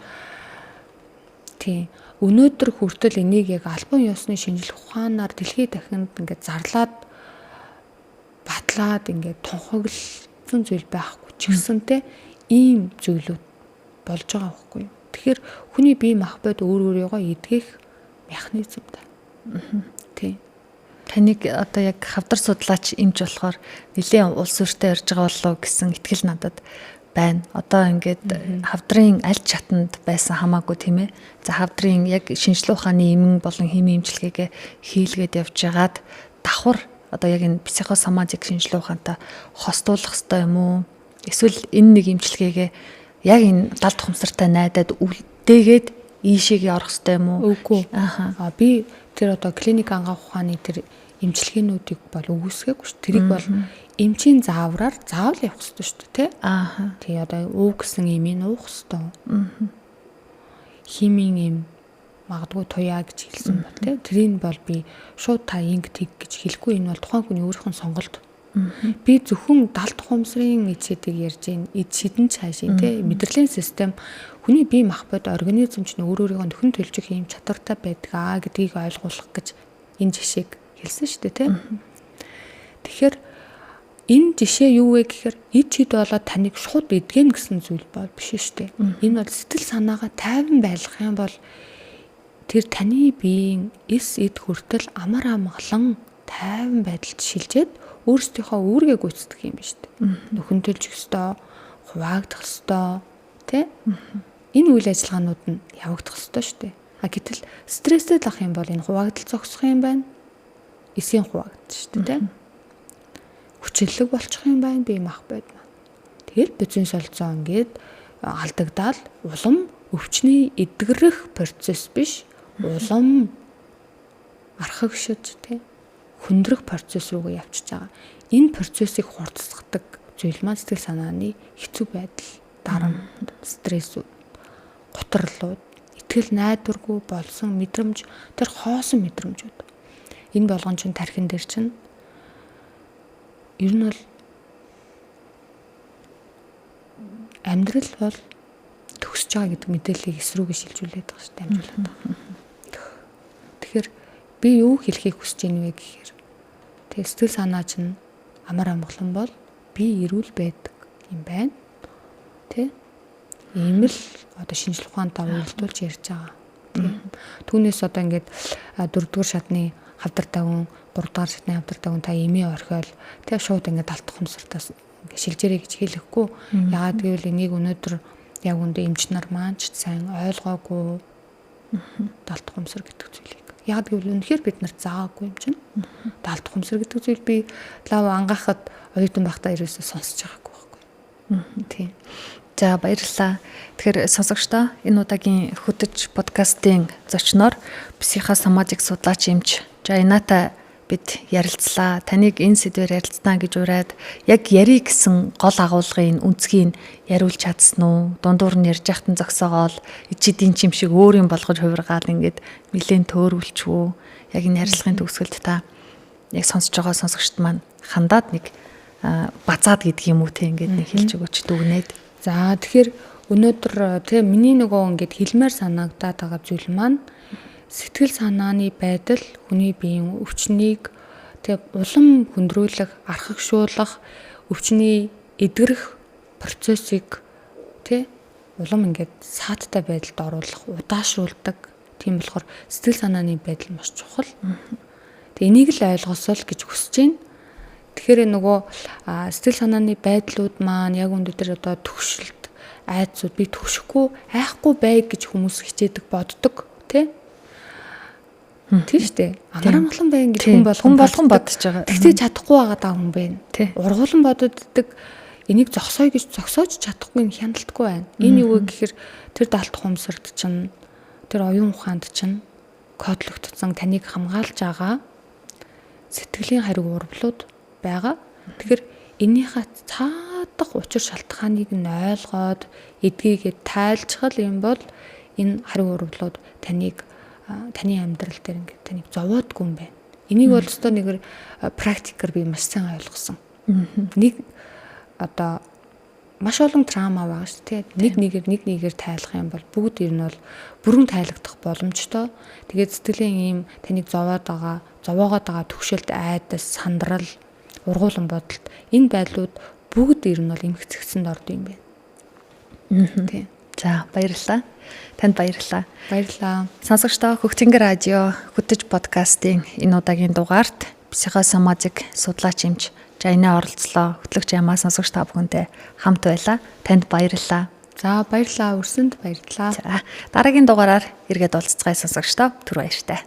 B: тий өнөөдөр хүртэл энийг яг албан ёсны шинжилгээ ухаанаар дэлхийд дахинд ингээд зарлаад батлаад ингээд тунхагласан зүйл байхгүй ч гэсэнтэй ийм зүйлүүд болж байгаа байхгүй юу. Тэгэхээр хүний бие махбод өөрийгөө эдгэх механизм та. Тий.
A: Таныг одоо яг хавдар судлаач эмч болохоор нэлээд улс өртөө ярьж байгаа болов гэсэн итгэл надад байна. Одоо ингээд хавдрын аль чатанд байсан хамаагүй тийм ээ. За хавдрын яг шинжилгээ ухааны эмэн болон химийн эмчилгээгээ хийлгээд явж байгаад давхар одоо яг энэ психосоматик шинжилгээ ухаантай хостуулах хэрэгтэй юм уу? Эсвэл энэ нэг эмчилгээгээ яг энэ далд хумсартай найдаад үлдээгээд ийшээгээ орох хэрэгтэй юм уу?
B: Үгүй. Би тэр одоо клиник ангаах ухааны тэр эмчилгээнүүдийг бол үгүйсгээгүй шүү. Тэрийг бол эмчийн заавраар заавал явах хэрэгтэй шүү дээ, тий? Тий одоо уу гэсэн эмийг уух хэрэгтэй. Химийн эм магадгүй туяа гэж хэлсэн бол тий. Тэрийг бол би шууд та инг тэг гэж хэлэхгүй. Энэ бол тухайн хүний өөрийнх нь сонголт. Би зөвхөн далд хумсрын эцэдийг ярьж гин эд шидэн цаашийн тий мэдрэлийн систем хүний бие махбод организм чинь өөрөөрөө нөхөн төлжих юм чадвартай байдаг гэдгийг ойлгуулах гэж энэ жишээг хэлсэн шүү дээ тий. Тэгэхээр энэ жишээ юу вэ гэхээр эд шид болоод таныг шууд эдгэн гэсэн зүйл бол биш шүү дээ. Энэ бол сэтгэл санаагаа тайван байлгах юм бол тэр таны биеийн эс эд хүртэл амар амгалан тайван байдалд шилжээд өөрсдийнхөө үүргээ гүйцэтгэх юм биш үү? Нөхөн төлжих ёстой, хуваагдах ёстой, тэ? Энэ үйл ажиллагаанууд нь явагдах ёстой шүү дээ. Гэтэл стресстэй лах юм бол энэ хуваагдал зогсох юм байна. Эсийн хуваагдал шүү дээ, тэ? Хүчлэг болчих юм байна бие махбод маань. Тэгэл бицэн солилцоо ингээд алдагдаал улам өвчний эдгэрэх процесс биш, улам архагшиж, тэ? Хөндрөх процесс руугаа явчихж байгаа. Энэ процессыг хурдсгадаг зүйл маань сэтгэл санааны хэцүү байдал, дарамт, стрессүүд, гутралууд, итгэл найдваргүй болсон мэдрэмж, тэр хоосон мэдрэмжүүд. Энэ болгон чинь тархин дээр чинь ер нь бол амьдрал бол төгсөж байгаа гэдэг мэдээллийг эсрүүгээ шилжүүлээд байгаа шүү дээ, амжуулаад байгаа. Тэгэхээр би юу хэлхийг хүсэж байна вэ гэхээр тэгээ сэтгэл санаа чинь амар амгалан бол би эрүүл байдаг юм байна. Тэ? Ийм л одоо шинжлэх ухаантай уялдуулж ярьж байгаа. Түүнээс одоо ингээд 4-р шатны хавдар тавин, 3-р шатны хавдар тавин та эмээ орхиол тэгээ шууд ингээд далд тухамсартаас ингээд шилжээрэй гэж хэлэхгүй. Яагаад гэвэл энийг өнөөдөр яг үндэ эмч нар маань ч сайн ойлгоогүй далд тухамсар гэдэг зүйлийг. Яг гэвэл үнэхээр бид нар заагаагүй юм чинь. Далд тухамсар гэдэг зүйл би лав ангаахад оюутан байхдаа ерөөсөө сонсож байгаагүй байхгүй. Тийм. За баярлалаа. Тэгэхээр сонсогчдоо энэ удаагийн хөтөж подкастын зочноор психосоматик судлаач эмч Жайната бид ярилцлаа. Таныг энэ сэдвээр ярилцсан гэж ураад яг ярий гэсэн гол агуулгын үнцгийг яриулж чадсан уу? Дундуур нь ярьж яхад нь зогсоогоол ичидийн чим шиг өөрийн болгож хувиргаал ингээд нэлээд төөрүүлчихвүү. Яг энэ ярилцлагын төгсгөлд та яг сонсож байгаа сонсогчд маань хандаад нэг базаад гэдэг юм уу те ингээд нэг хэлж өгөөч дүгнээд. За тэгэхээр өнөөдөр тэгээ миний нөгөө ингээд хэлмээр санагдаад байгаа зүйл маань сэтгэл санааны байдал, хүний биеийн өвчнийг тэг улам хүндрүүлэх, архагшуулах, өвчний эдгэрэх процессыг тэг улам ингээд сааттай байдалд оруулах, удаашруулдаг. Тийм болохоор сэтгэл санааны байдал маш чухал. Тэг энийг л ойлгосоо л гэж хүсэж байна. Тэгэхээр нөгөө сэтгэл санааны байдлууд маань яг өнөөдөр одоо төгшөлт, айдсууд би төгшөхгүй, айхгүй бай гэж хүмүүс хичээдэг, боддог, тий? Тийм шүү дээ. Амар амгалан бай гэж хүн болгон
A: бодож байгаа.
B: Тэгтээ чадахгүй байгаа даа хүн байна. Ургуулan бододдаг энийг зогсоё гэж зогсоож чадахгүй хяналтгүй байна. Энэ юу вэ гэхээр тэр далд тухамсарт чинь тэр оюун ухаанд чинь кодлогдсон таныг хамгаалж байгаа сэтгэлийн хариу урвлууд байгаа. Тэгэхээр энийхээ цаадах учир шалтгааныг нь ойлгоод эдгийгээд тайлцгал юм бол энэ хариу урвлууд таны амьдрал дээр ингээд таныг зовоодгүй юм байна. Энийг бол өстой нэг практикээр би маш сайн ойлгосон. Нэг одоо маш олон траума байгаа шүү дээ. Нэг нэгээр тайлах юм бол бүгд ер нь бол бүрэн тайлагдах боломжтой. Тэгээд сэтгэлийн ийм таныг зовоогоод байгаа төгшөлт, айдас, сандрал, ургуулan бодолт энэ байдлууд бүгд ер нь бол эмгцэгцэнд ордог юм байна. Тийм.
A: За баярлалаа. Танд баярлалаа.
B: Баярлалаа.
A: Сонсогчдоо Хөгтөнгөр радио хөтөж подкастын энэ удаагийн дугаарт психосоматик судлаач эмч Жайна оролцлоо. Хөтлөгч ямаа сонсогч та бүхэнтэй хамт байлаа. Танд баярлалаа.
B: За баярлалаа. Өрсөнд баярлалаа.
A: За дараагийн дугаараар эргээд уулзцгаая сонсогчдоо. Түр баяртай.